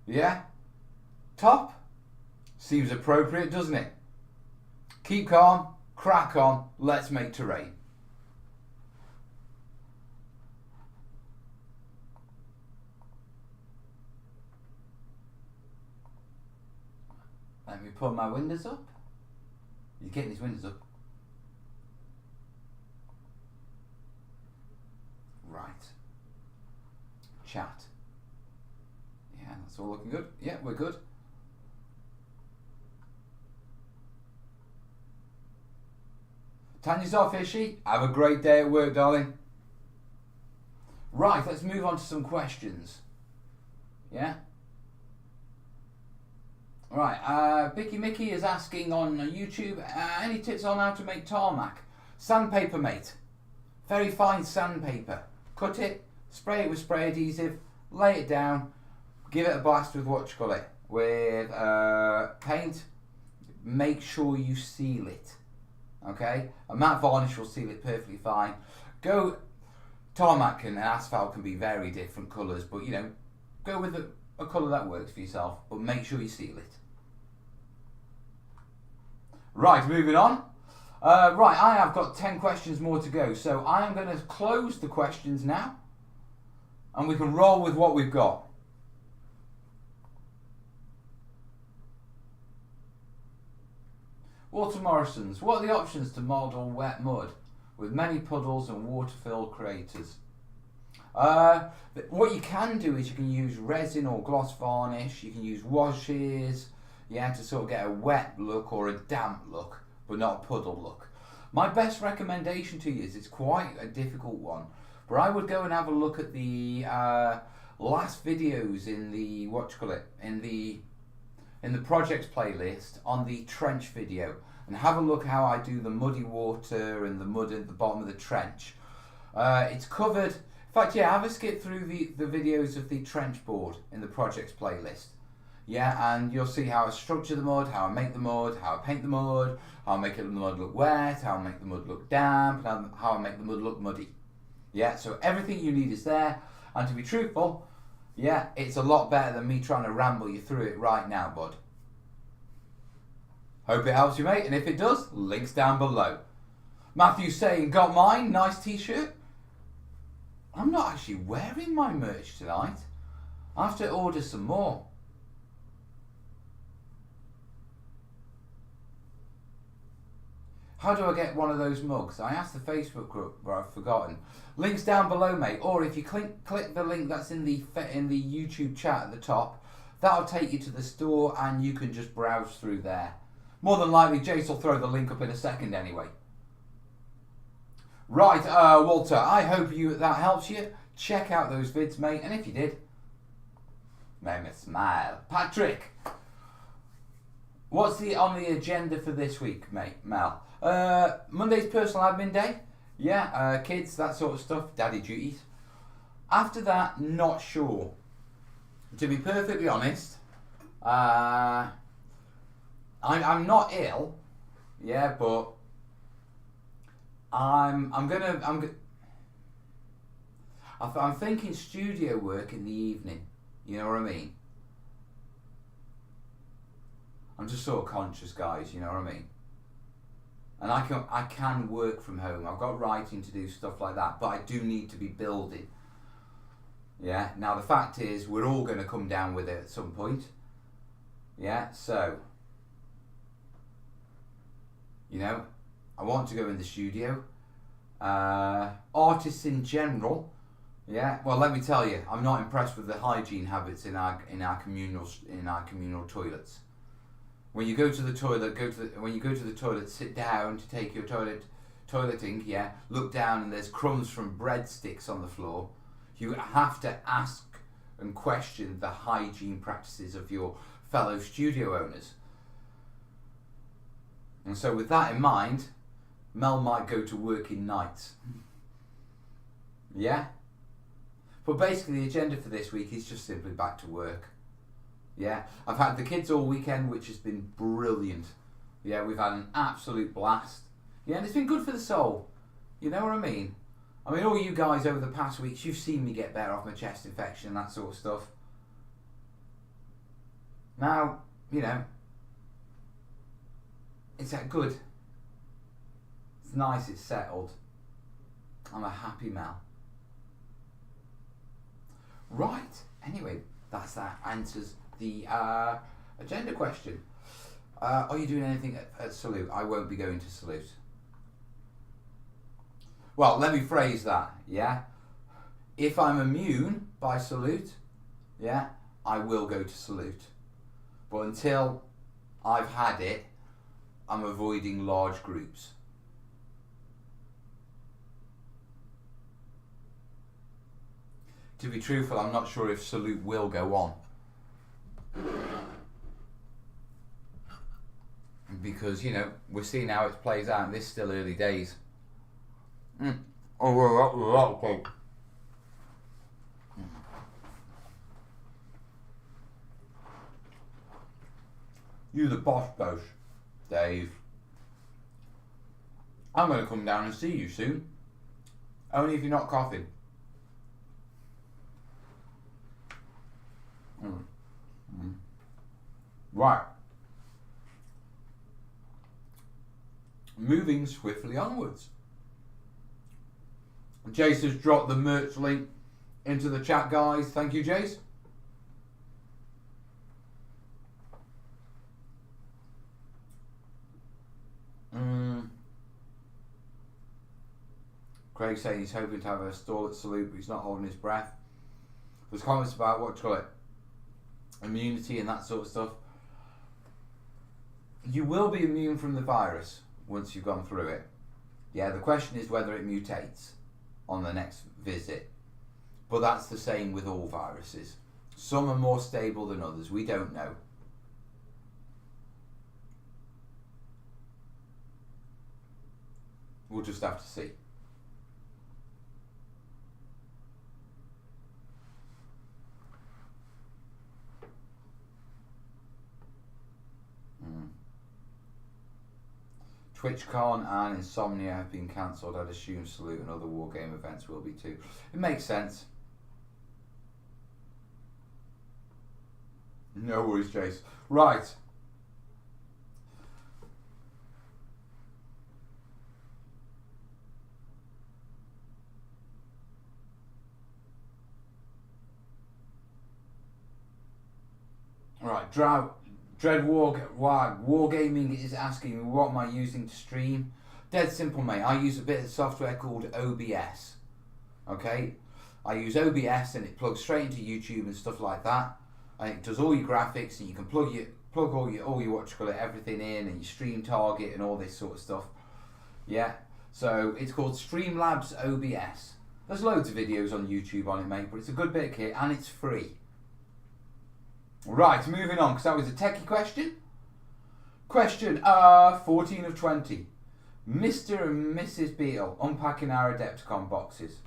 Yeah, top seems appropriate, doesn't it? Keep calm, crack on, let's make terrain. Let me put my windows up. You're getting these windows up. Right. Chat. Yeah, that's all looking good. Yeah, we're good. Tanya's off, is she? Have a great day at work, darling. Right, let's move on to some questions. Yeah? Right, Bicky Mickey is asking on YouTube, any tips on how to make tarmac? Sandpaper, mate. Very fine sandpaper. Cut it, spray it with spray adhesive, lay it down, give it a blast with with paint. Make sure you seal it. Okay? A matte varnish will seal it perfectly fine. Tarmac and asphalt can be very different colours, but you know, go with a colour that works for yourself, but make sure you seal it. Right, moving on. Right, I have got 10 questions more to go, so I am going to close the questions now, and we can roll with what we've got. Walter Morrison's, what are the options to model wet mud with many puddles and water-filled craters? What you can do is you can use resin or gloss varnish, you can use washes, yeah, to sort of get a wet look or a damp look, but not a puddle look. My best recommendation to you is, it's quite a difficult one, but I would go and have a look at the last videos in the, in the projects playlist on the trench video, and have a look how I do the muddy water and the mud at the bottom of the trench. It's covered, in fact, yeah, have a skip through the videos of the trench board in the projects playlist. Yeah, and you'll see how I structure the mud, how I make the mud, how I paint the mud, how I make the mud look wet, how I make the mud look damp, and how I make the mud look muddy. Yeah, so everything you need is there, and to be truthful, yeah, it's a lot better than me trying to ramble you through it right now, bud. Hope it helps you, mate, and if it does, links down below. Matthew's saying, got mine, nice t-shirt. I'm not actually wearing my merch tonight. I have to order some more. How do I get one of those mugs? I asked the Facebook group, but I've forgotten. Links down below, mate. Or if you click the link that's in the YouTube chat at the top, that'll take you to the store and you can just browse through there. More than likely, Jace will throw the link up in a second anyway. Right, Walter, I hope that helps you. Check out those vids, mate. And if you did, make me smile. Patrick, what's on the agenda for this week, mate, Mel? Monday's personal admin day. Yeah, kids, that sort of stuff, daddy duties. After that, not sure. To be perfectly honest, I'm not ill, yeah, but I'm thinking studio work in the evening. You know what I mean? I'm just sort of conscious, guys. You know what I mean? And I can work from home. I've got writing to do, stuff like that, but I do need to be building. Yeah. Now the fact is, we're all going to come down with it at some point. Yeah. So, you know, I want to go in the studio. Artists in general. Yeah. Well, let me tell you, I'm not impressed with the hygiene habits in our communal toilets. When you go to the toilet, sit down to take your toileting, yeah, look down and there's crumbs from breadsticks on the floor. You have to ask and question the hygiene practices of your fellow studio owners. And so with that in mind, Mel might go to working nights. Yeah? But basically the agenda for this week is just simply back to work. Yeah, I've had the kids all weekend, which has been brilliant. Yeah, we've had an absolute blast. Yeah, and it's been good for the soul. You know what I mean? I mean, all you guys over the past weeks, you've seen me get better off my chest infection and that sort of stuff. Now, you know, it's that good. It's nice, it's settled. I'm a happy Mel. Right, anyway, that answers the agenda question. Are you doing anything at Salute? I won't be going to Salute. Well, let me phrase that, yeah? If I'm immune by Salute, yeah, I will go to Salute. But until I've had it, I'm avoiding large groups. To be truthful, I'm not sure if Salute will go on. Because, you know, we're seeing how it plays out and this is still early days. Oh, well, okay. You the boss, Dave. I'm going to come down and see you soon. Only if you're not coughing. Right. Moving swiftly onwards. Jace has dropped the merch link into the chat, guys. Thank you, Jace. Craig saying he's hoping to have a stall at Salute, but he's not holding his breath. There's comments about what do you call it, immunity and that sort of stuff. You will be immune from the virus once you've gone through it. Yeah, the question is whether it mutates on the next visit. But that's the same with all viruses. Some are more stable than others. We don't know. We'll just have to see. TwitchCon and Insomnia have been cancelled. I'd assume Salute and other Wargame events will be too. It makes sense. No worries, Jace. Right. Right, Dread Wargaming is asking me what am I using to stream. Dead simple, mate. I use a bit of software called OBS. Okay, I use OBS and it plugs straight into YouTube and stuff like that. And it does all your graphics and you can plug all your what you call it, everything in, and your stream target and all this sort of stuff. Yeah. So it's called Streamlabs OBS. There's loads of videos on YouTube on it, mate. But it's a good bit of kit and it's free. Right, moving on, because that was a techie question. Question 14 of 20. Mr. and Mrs. Beetle unpacking our Adepticon boxes.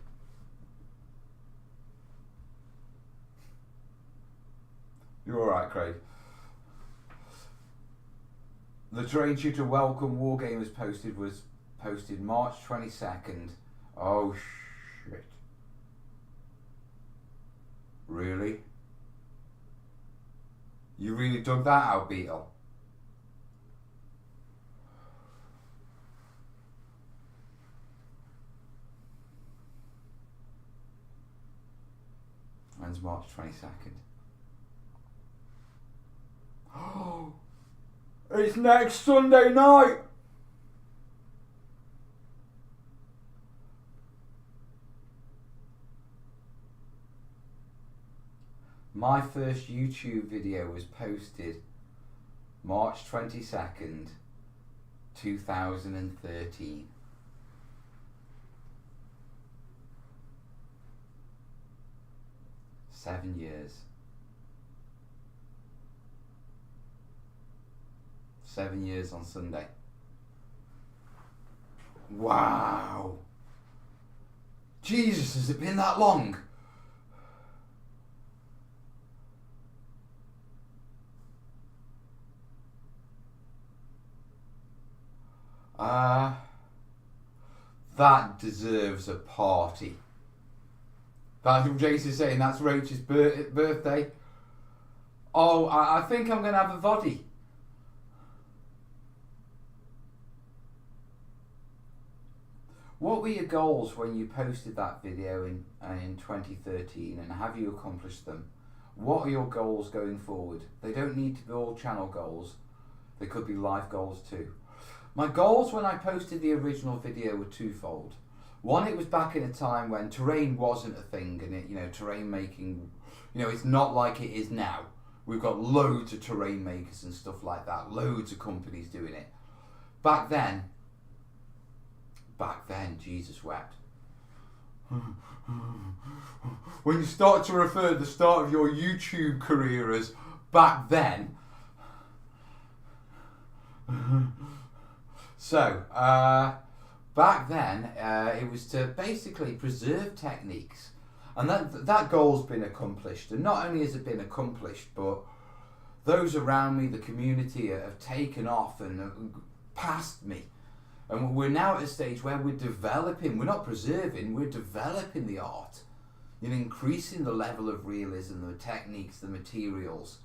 You're alright, Craig. The Terrain Tutor Welcome Wargamers was posted March 22nd. Oh, shit. Really? You really dug that out, Beetle? When's March 22nd? Oh, it's next Sunday night! My first YouTube video was posted March 22nd, 2013. Seven years. 7 years on Sunday. Wow. Jesus, has it been that long? That deserves a party. That's what Jason's saying. That's Rachel's birthday. Oh, I think I'm going to have a voddy. What were your goals when you posted that video in 2013, and have you accomplished them? What are your goals going forward? They don't need to be all channel goals. They could be life goals too. My goals when I posted the original video were twofold. One, it was back in a time when terrain wasn't a thing, and terrain making, it's not like it is now. We've got loads of terrain makers and stuff like that, loads of companies doing it. Back then, Jesus wept. When you start to refer to the start of your YouTube career as back then. So, back then, it was to basically preserve techniques. And that goal's been accomplished. And not only has it been accomplished, but those around me, the community, have taken off and passed me. And we're now at a stage where we're developing, we're not preserving, we're developing the art. Increasing the level of realism, the techniques, the materials.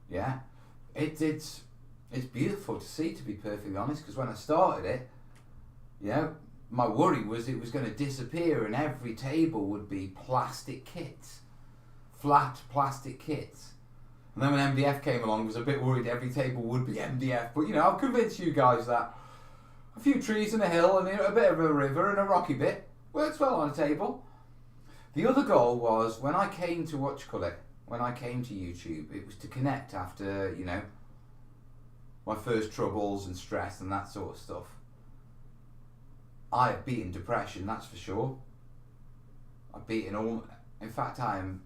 Yeah? It's beautiful to see, to be perfectly honest, because when I started it, my worry was it was going to disappear and every table would be plastic kits. Flat plastic kits. And then when MDF came along, I was a bit worried every table would be MDF. But, I'll convince you guys that a few trees and a hill and a bit of a river and a rocky bit works well on a table. The other goal was when I came to when I came to YouTube, it was to connect after, my first troubles and stress and that sort of stuff. I have beaten depression, that's for sure. I've beaten in fact I am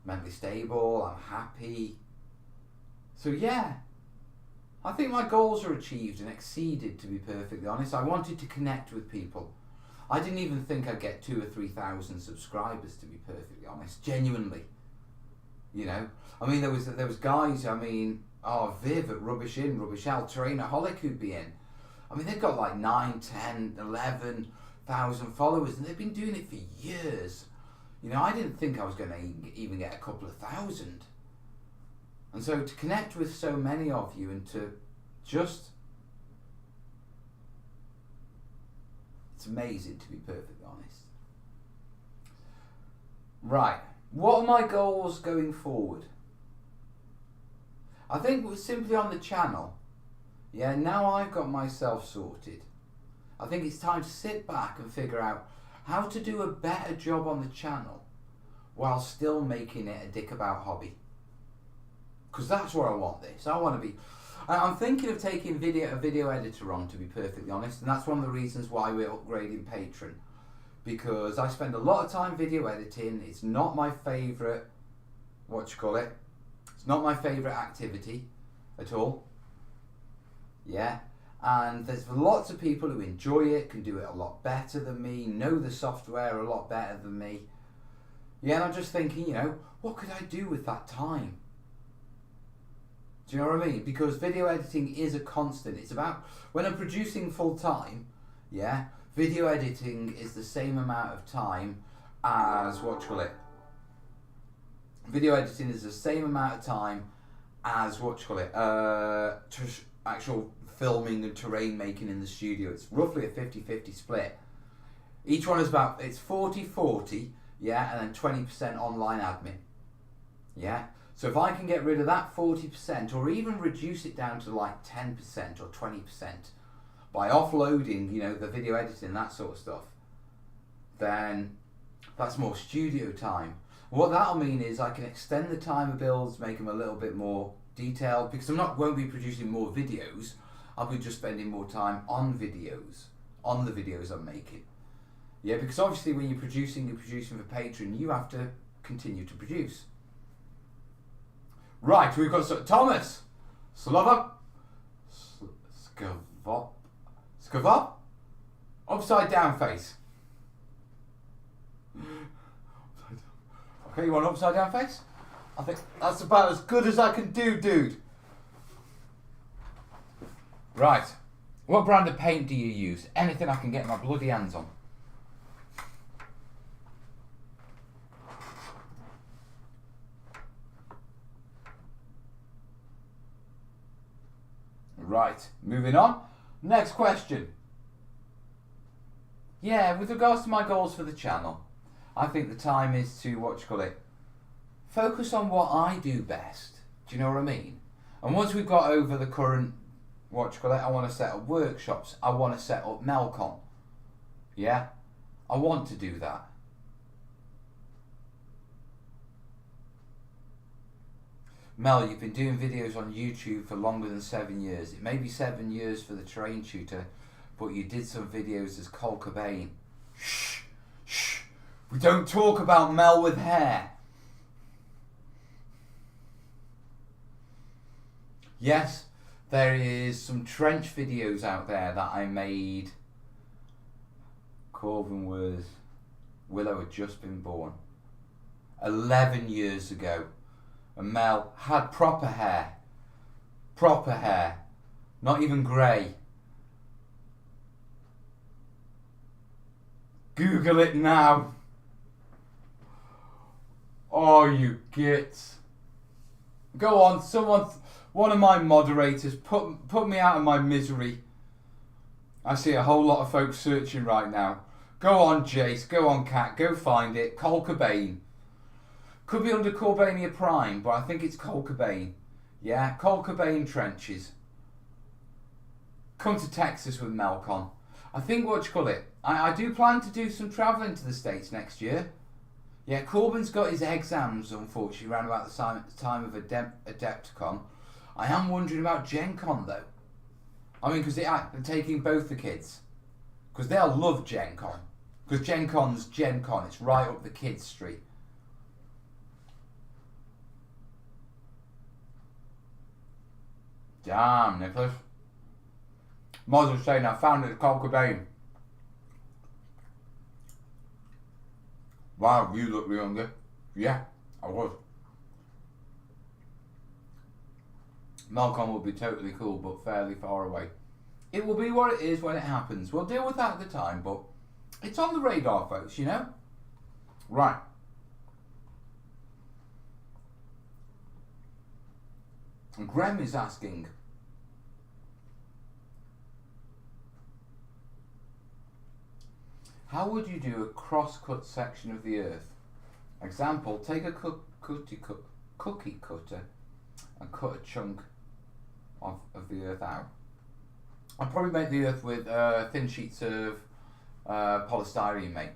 mentally stable, I'm happy. So yeah, I think my goals are achieved and exceeded, to be perfectly honest. I wanted to connect with people. I didn't even think I'd get 2,000 or 3,000 subscribers, to be perfectly honest, genuinely. I mean, there was guys, Viv at Rubbish In, Rubbish Out, Terrainaholic who'd be in. I mean, they've got like 9, 10, 11,000 followers, and they've been doing it for years. I didn't think I was going to even get a couple of thousand. And so to connect with so many of you and to just... It's amazing, to be perfectly honest. Right. What are my goals going forward? I think we're simply on the channel. Yeah, now I've got myself sorted. I think it's time to sit back and figure out how to do a better job on the channel while still making it a dick about hobby. Because that's where I want this. I want to be... I'm thinking of taking a video editor on, to be perfectly honest, and that's one of the reasons why we're upgrading Patreon. Because I spend a lot of time video editing. It's not my favourite, it's not my favourite activity at all. Yeah, and there's lots of people who enjoy it, can do it a lot better than me, know the software a lot better than me. Yeah, and I'm just thinking, what could I do with that time? Do you know what I mean? Because video editing is a constant. It's about, when I'm producing full time, yeah, video editing is the same amount of time as, video editing is the same amount of time as, actual filming and terrain making in the studio. It's roughly a 50-50 split. Each one is about, it's 40-40, yeah, and then 20% online admin. Yeah? So if I can get rid of that 40% or even reduce it down to like 10% or 20% by offloading, the video editing, that sort of stuff, then that's more studio time. What that'll mean is I can extend the time of builds, make them a little bit more detailed, because won't be producing more videos. I'll be just spending more time on the videos I'm making. Yeah, because obviously when you're producing for Patreon, you have to continue to produce. Right, we've got Thomas, Slovak, Skavop, upside down face. Okay, you want upside down face? I think that's about as good as I can do, dude. Right, what brand of paint do you use? Anything I can get my bloody hands on. Right, moving on. Next question. Yeah, with regards to my goals for the channel, I think the time is to, focus on what I do best. Do you know what I mean? And once we've got over the current, I want to set up workshops. I want to set up Melcon. Yeah? I want to do that. Mel, you've been doing videos on YouTube for longer than 7 years. It may be 7 years for the terrain tutor, but you did some videos as Cole Cobain. Shh, shh. We don't talk about Mel with hair. Yes, there is some trench videos out there that I made. Willow had just been born 11 years ago. And Mel had proper hair, not even grey. Google it now. Oh, you gits. Go on, one of my moderators, put me out of my misery. I see a whole lot of folks searching right now. Go on, Jace, go on, Cat, go find it. Cole Cobain. Could be under Corbania Prime, but I think it's Cole Cobain. Yeah, Cole Cobain trenches. Come to Texas with Melcon. I think I do plan to do some travelling to the States next year. Yeah, Corbin's got his exams, unfortunately, around about the time of Adepticon. I am wondering about Gen Con, though. I mean, because they're taking both the kids. Because they'll love Gen Con. Because Gen Con's Gen Con. It's right up the kids' street. Damn, Nicholas. Moz was saying I found it at Cole Cobain. Wow, you look younger. Yeah, I was. Melcon would be totally cool, but fairly far away. It will be what it is when it happens. We'll deal with that at the time, but it's on the radar, folks, you know? Right. And Graham is asking, how would you do a cross-cut section of the earth? Example, take a cookie cutter and cut a chunk of the earth out. I'd probably make the earth with thin sheets of polystyrene, mate,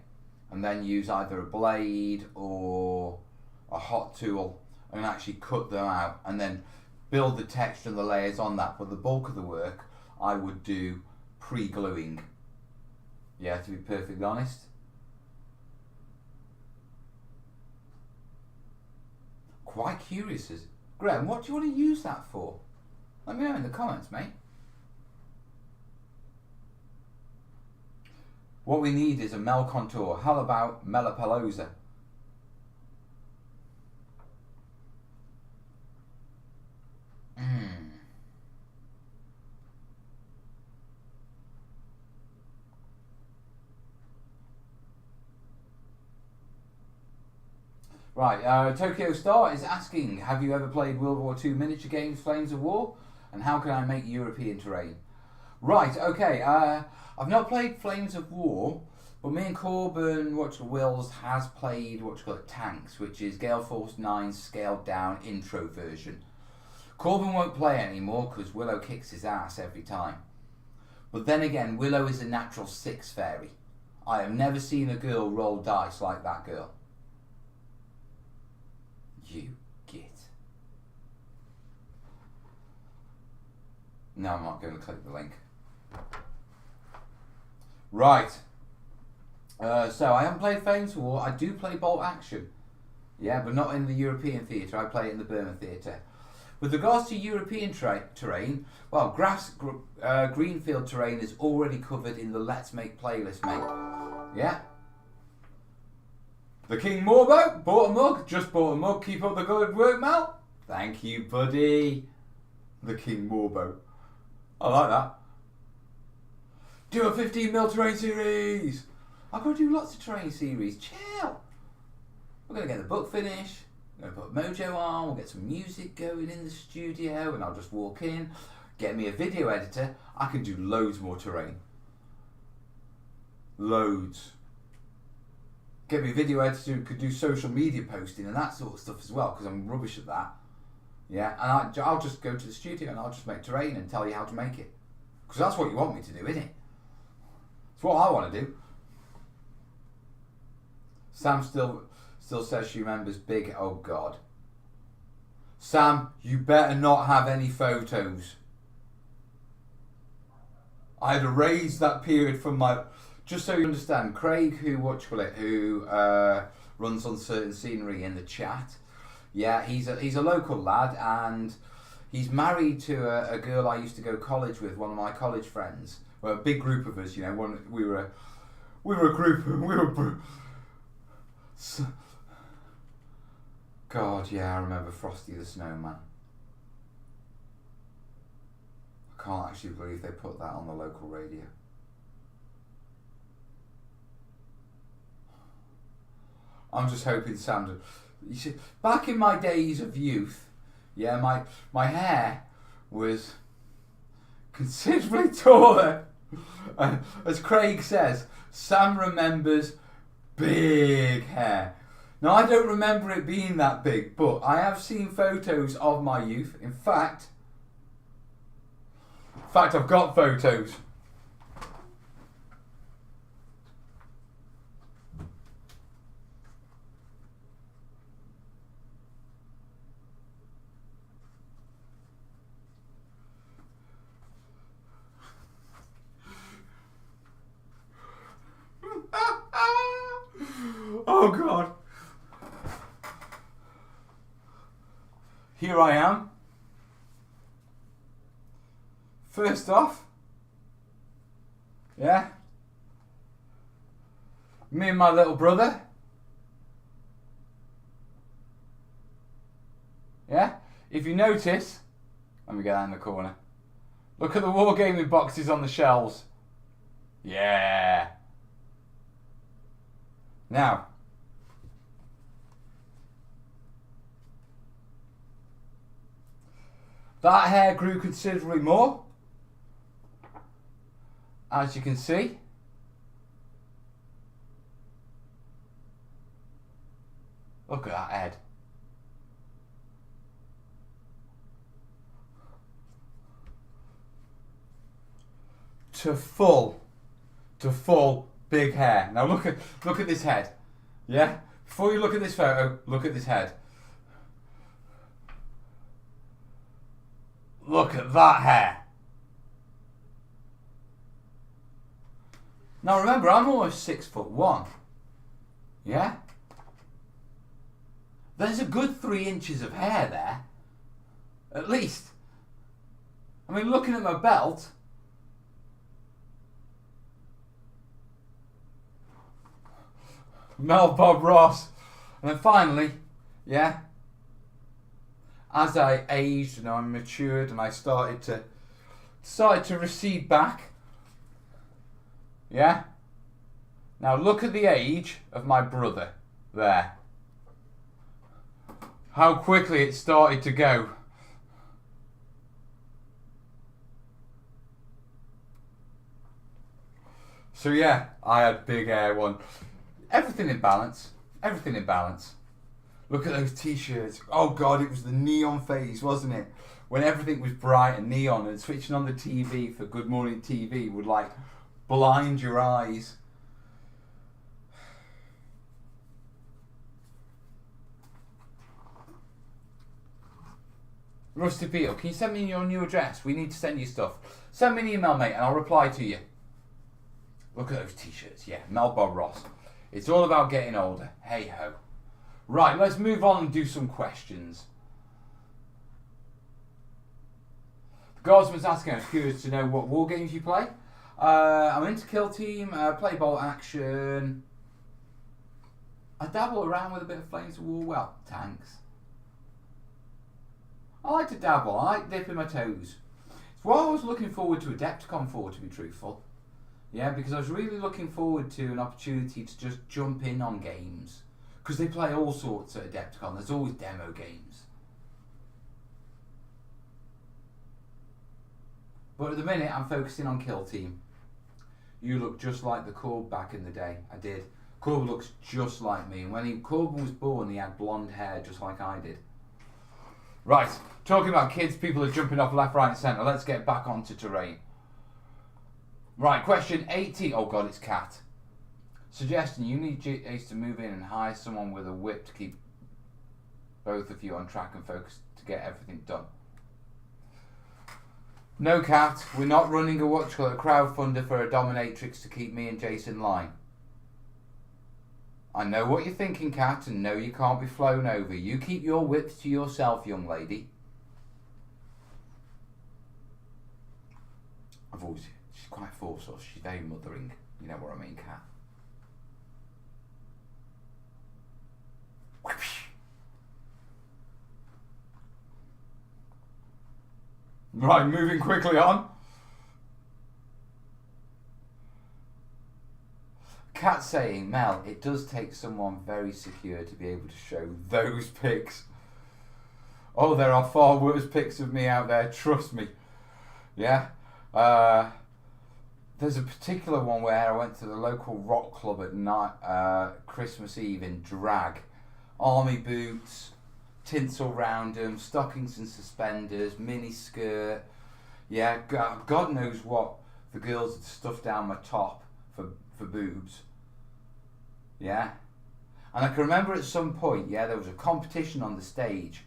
and then use either a blade or a hot tool and actually cut them out and then build the texture and the layers on that. But the bulk of the work I would do pre-gluing. Yeah, to be perfectly honest. Quite curious. Graham, what do you want to use that for? Let me know in the comments, mate. What we need is a Mel contour. How about Melapaloza? Right, Tokyo Star is asking, have you ever played World War II miniature games Flames of War? And how can I make European terrain? Right, okay, I've not played Flames of War, but me and Corbin, Wills, has played Tanks, which is Gale Force 9's scaled down intro version. Corbin won't play anymore because Willow kicks his ass every time. But then again, Willow is a natural 6 fairy. I have never seen a girl roll dice like that girl. You git. No, I'm not going to click the link. Right. So I haven't played Flames of War. I do play Bolt Action. Yeah, but not in the European theatre. I play it in the Burma theatre. With regards to European terrain, well, greenfield terrain is already covered in the Let's Make playlist, mate. Yeah. The King Morbo bought a mug. Just bought a mug. Keep up the good work, Mel. Thank you, buddy. The King Morbo. I like that. Do a 15mm terrain series. I've got to do lots of terrain series. Chill. We're going to get the book finished. We're going to put Mojo on. We'll get some music going in the studio. And I'll just walk in, Get me a video editor, I can do loads more terrain. Loads. Get me a video editor who could do social media posting and that sort of stuff as well, because I'm rubbish at that. Yeah, and I'll just go to the studio and I'll just make terrain and tell you how to make it. Because that's what you want me to do, isn't it? It's what I want to do. Sam still says she remembers big. Oh God. Sam, you better not have any photos. I had erased that period from my. Just so you understand, Craig, who runs on certain scenery in the chat. Yeah, he's a local lad, and he's married to a girl I used to go college with, one of my college friends. Well, a big group of us, you know. We were a group. God, yeah, I remember Frosty the Snowman. I can't actually believe they put that on the local radio. I'm just hoping Sam. You see, back in my days of youth, yeah, my hair was considerably taller. As Craig says, Sam remembers big hair. Now, I don't remember it being that big, but I have seen photos of my youth. In fact, I've got photos. Oh God. Here I am. First off, yeah, me and my little brother. Yeah, if you notice, let me get that in the corner. Look at the wargaming boxes on the shelves. Yeah. Now, that hair grew considerably more, as you can see. Look at that head. To full big hair. Now look at this head. Yeah? Before you look at this photo, look at this head. Look at that hair. Now remember, I'm almost 6'1". Yeah? There's a good 3 inches of hair there. At least. I mean, looking at my belt. Mel Bob Ross. And then finally, yeah, as I aged and I matured and I started to recede back. Yeah. Now look at the age of my brother there. How quickly it started to go. So yeah, I had big hair one. Everything in balance. Everything in balance. Look at those t-shirts. Oh God, it was the neon phase, wasn't it? When everything was bright and neon, and switching on the TV for Good Morning TV would like blind your eyes. Rusty Beale, can you send me your new address? We need to send you stuff. Send me an email, mate, and I'll reply to you. Look at those t-shirts. Yeah, Mel Bob Ross. It's all about getting older. Hey ho. Right, let's move on and do some questions. The Guardsman's asking, I'm curious to know what war games you play. I'm into Kill Team, play bolt action. I dabble around with a bit of Flames of War. Well, tanks. I like to dabble. I like dipping my toes. It's what I was looking forward to Adepticon for, to be truthful. Yeah, because I was really looking forward to an opportunity to just jump in on games. Because they play all sorts at Adepticon. There's always demo games. But at the minute, I'm focusing on Kill Team. You look just like the Corb back in the day. I did. Corb looks just like me. And when Corb was born, he had blonde hair just like I did. Right, talking about kids, people are jumping off left, right and centre. Let's get back onto terrain. Right, question 80. Oh God, it's Cat. Suggestion, you need Ace to move in and hire someone with a whip to keep both of you on track and focused to get everything done. No, Cat, we're not running a crowdfunder for a dominatrix to keep me and Jason in line. I know what you're thinking, Cat, and no, you can't be flown over. You keep your whips to yourself, young lady. She's quite forceful, she's very mothering. You know what I mean, Cat? Right, moving quickly on. Cat saying, Mel, it does take someone very secure to be able to show those pics. Oh, there are far worse pics of me out there, trust me. Yeah. There's a particular one where I went to the local rock club at night, Christmas Eve in drag. Army boots, tinsel round them, stockings and suspenders, mini skirt. Yeah, God knows what the girls had stuffed down my top for boobs. Yeah. And I can remember at some point, yeah, there was a competition on the stage,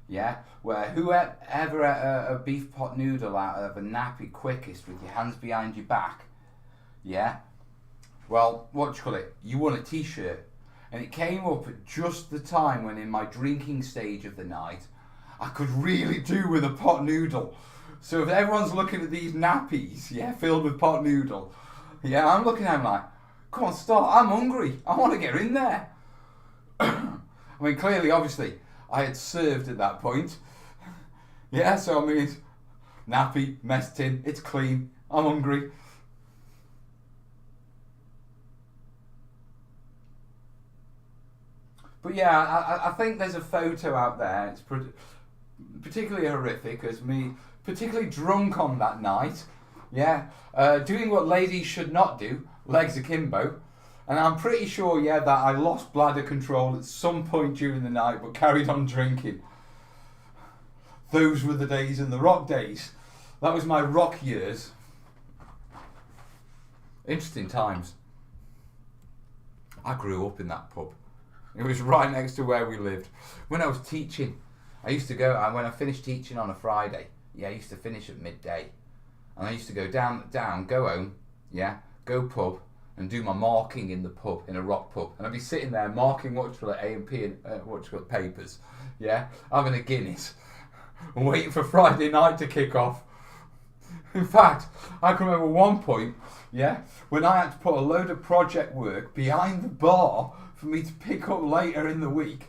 yeah, where whoever ate a beef pot noodle out of a nappy quickest with your hands behind your back, yeah, well, you won a t-shirt. And it came up at just the time when in my drinking stage of the night, I could really do with a pot noodle. So if everyone's looking at these nappies, yeah, filled with pot noodle, yeah, I'm looking at them like, come on, start, I'm hungry, I want to get in there. I mean, clearly, obviously, I had served at that point. Yeah, so I mean, nappy, mess tin, it's clean, I'm hungry. But yeah, I think there's a photo out there, it's particularly horrific as me, particularly drunk on that night, yeah, doing what ladies should not do, legs akimbo, and I'm pretty sure, yeah, that I lost bladder control at some point during the night but carried on drinking. Those were the days and the rock days. That was my rock years. Interesting times. I grew up in that pub. It was right next to where we lived. When I was teaching, I used to go, when I finished teaching on a Friday, yeah, I used to finish at midday. And I used to go down, go home, yeah, go pub, and do my marking in the pub, in a rock pub. And I'd be sitting there marking A&P and papers, yeah, having a Guinness, and waiting for Friday night to kick off. In fact, I can remember one point, yeah, when I had to put a load of project work behind the bar for me to pick up later in the week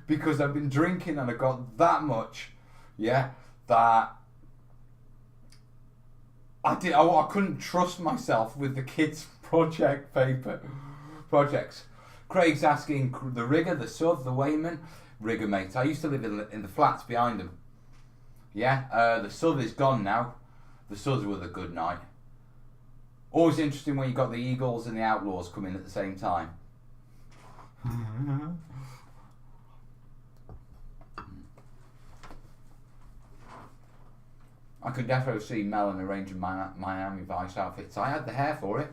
because I've been drinking and I got that much, yeah, that I couldn't trust myself with the kids' projects. Craig's asking the rigger, the sub, the weighman, rigger mate. I used to live in the flats behind him. Yeah, the sub is gone now. The suds were the good night. Always interesting when you got the Eagles and the Outlaws coming at the same time. I could definitely see Melon arranging my Miami Vice outfits. I had the hair for it.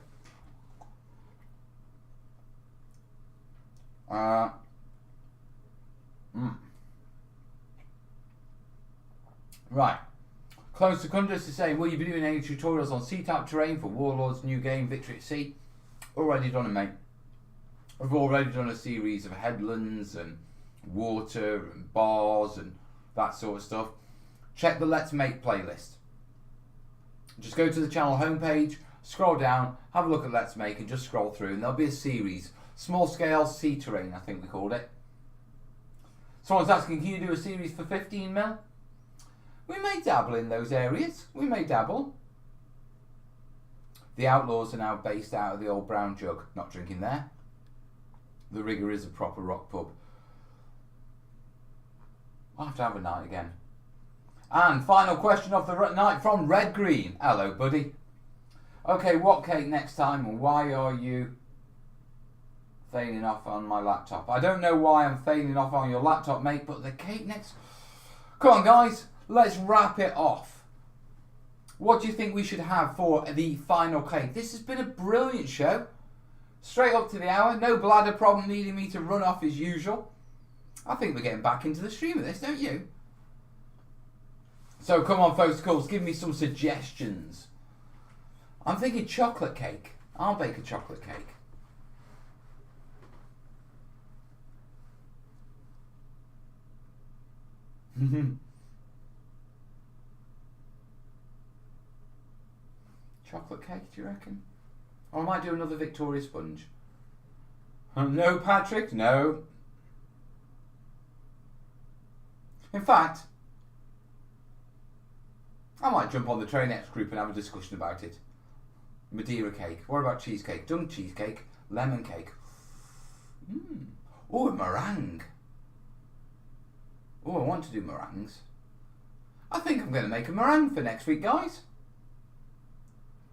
Right. Close Secundus is saying, will you be doing any tutorials on sea-type terrain for Warlord's new game, Victory at Sea? Already done it, mate. I've already done a series of headlands and water and bars and that sort of stuff. Check the Let's Make playlist. Just go to the channel homepage, scroll down, have a look at Let's Make and just scroll through and there'll be a series. Small scale sea terrain, I think we called it. Someone's asking, can you do a series for 15 mil? We may dabble in those areas. We may dabble. The Outlaws are now based out of the old Brown Jug. Not drinking there. The Rigger is a proper rock pub. I'll have to have a night again. And final question of the night from Red Green. Hello, buddy. Okay, what cake next time, and why are you failing off on my laptop? I don't know why I'm failing off on your laptop, mate, but the cake next... Come on, guys, let's wrap it off. What do you think we should have for the final cake? This has been a brilliant show. Straight up to the hour. No bladder problem needing me to run off as usual. I think we're getting back into the stream of this, don't you? So come on, folks, calls, give me some suggestions. I'm thinking chocolate cake. I'll bake a chocolate cake. Chocolate cake, do you reckon? Or I might do another Victoria sponge. No, Patrick, no. In fact, I might jump on the terrainiacs group and have a discussion about it. Madeira cake. What about cheesecake? Dunk cheesecake. Lemon cake. Oh, a meringue. Oh, I want to do meringues. I think I'm going to make a meringue for next week, guys.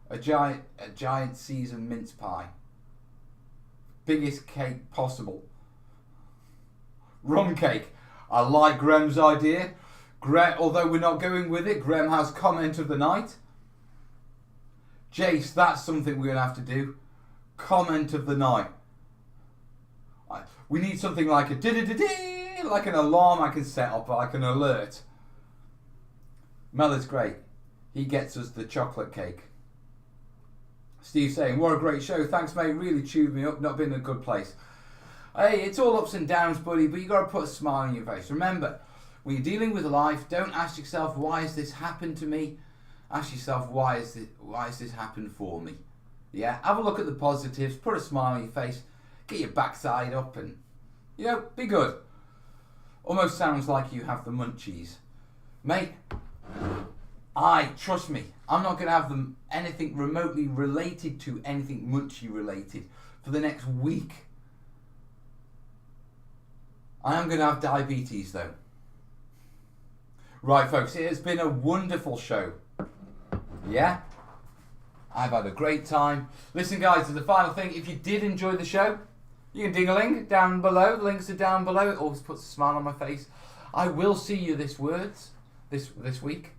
A giant seasoned mince pie. Biggest cake possible. Rum cake. I like Graham's idea. Although we're not going with it, Graham has comment of the night. Jace, that's something we're going to have to do. Comment of the night. We need something like a di-di-di-di, like an alarm I can set up, like an alert. Mel is great. He gets us the chocolate cake. Steve saying, what a great show. Thanks, mate. Really chewed me up. Not been in a good place. Hey, it's all ups and downs, buddy, but you got to put a smile on your face. Remember, when you're dealing with life, don't ask yourself, why has this happened to me? Ask yourself, why has this happened for me? Yeah, have a look at the positives, put a smile on your face, get your backside up and, be good. Almost sounds like you have the munchies. Mate, trust me, I'm not going to have them anything remotely related to anything munchy related for the next week. I am going to have diabetes though. Right, folks, it has been a wonderful show. Yeah? I've had a great time. Listen, guys, to the final thing, if you did enjoy the show, you can ding-a-ling down below. The links are down below. It always puts a smile on my face. I will see you this week.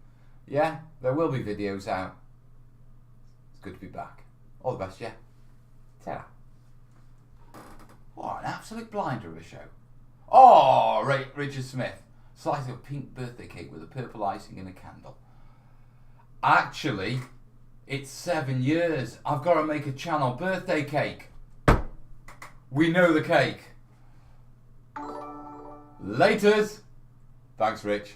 Yeah? There will be videos out. It's good to be back. All the best, yeah? Ta-ra. What an absolute blinder of a show. Oh, Richard Smith. Slice of a pink birthday cake with a purple icing and a candle. Actually, it's 7 years. I've got to make a channel birthday cake. We know the cake. Laters. Thanks, Rich.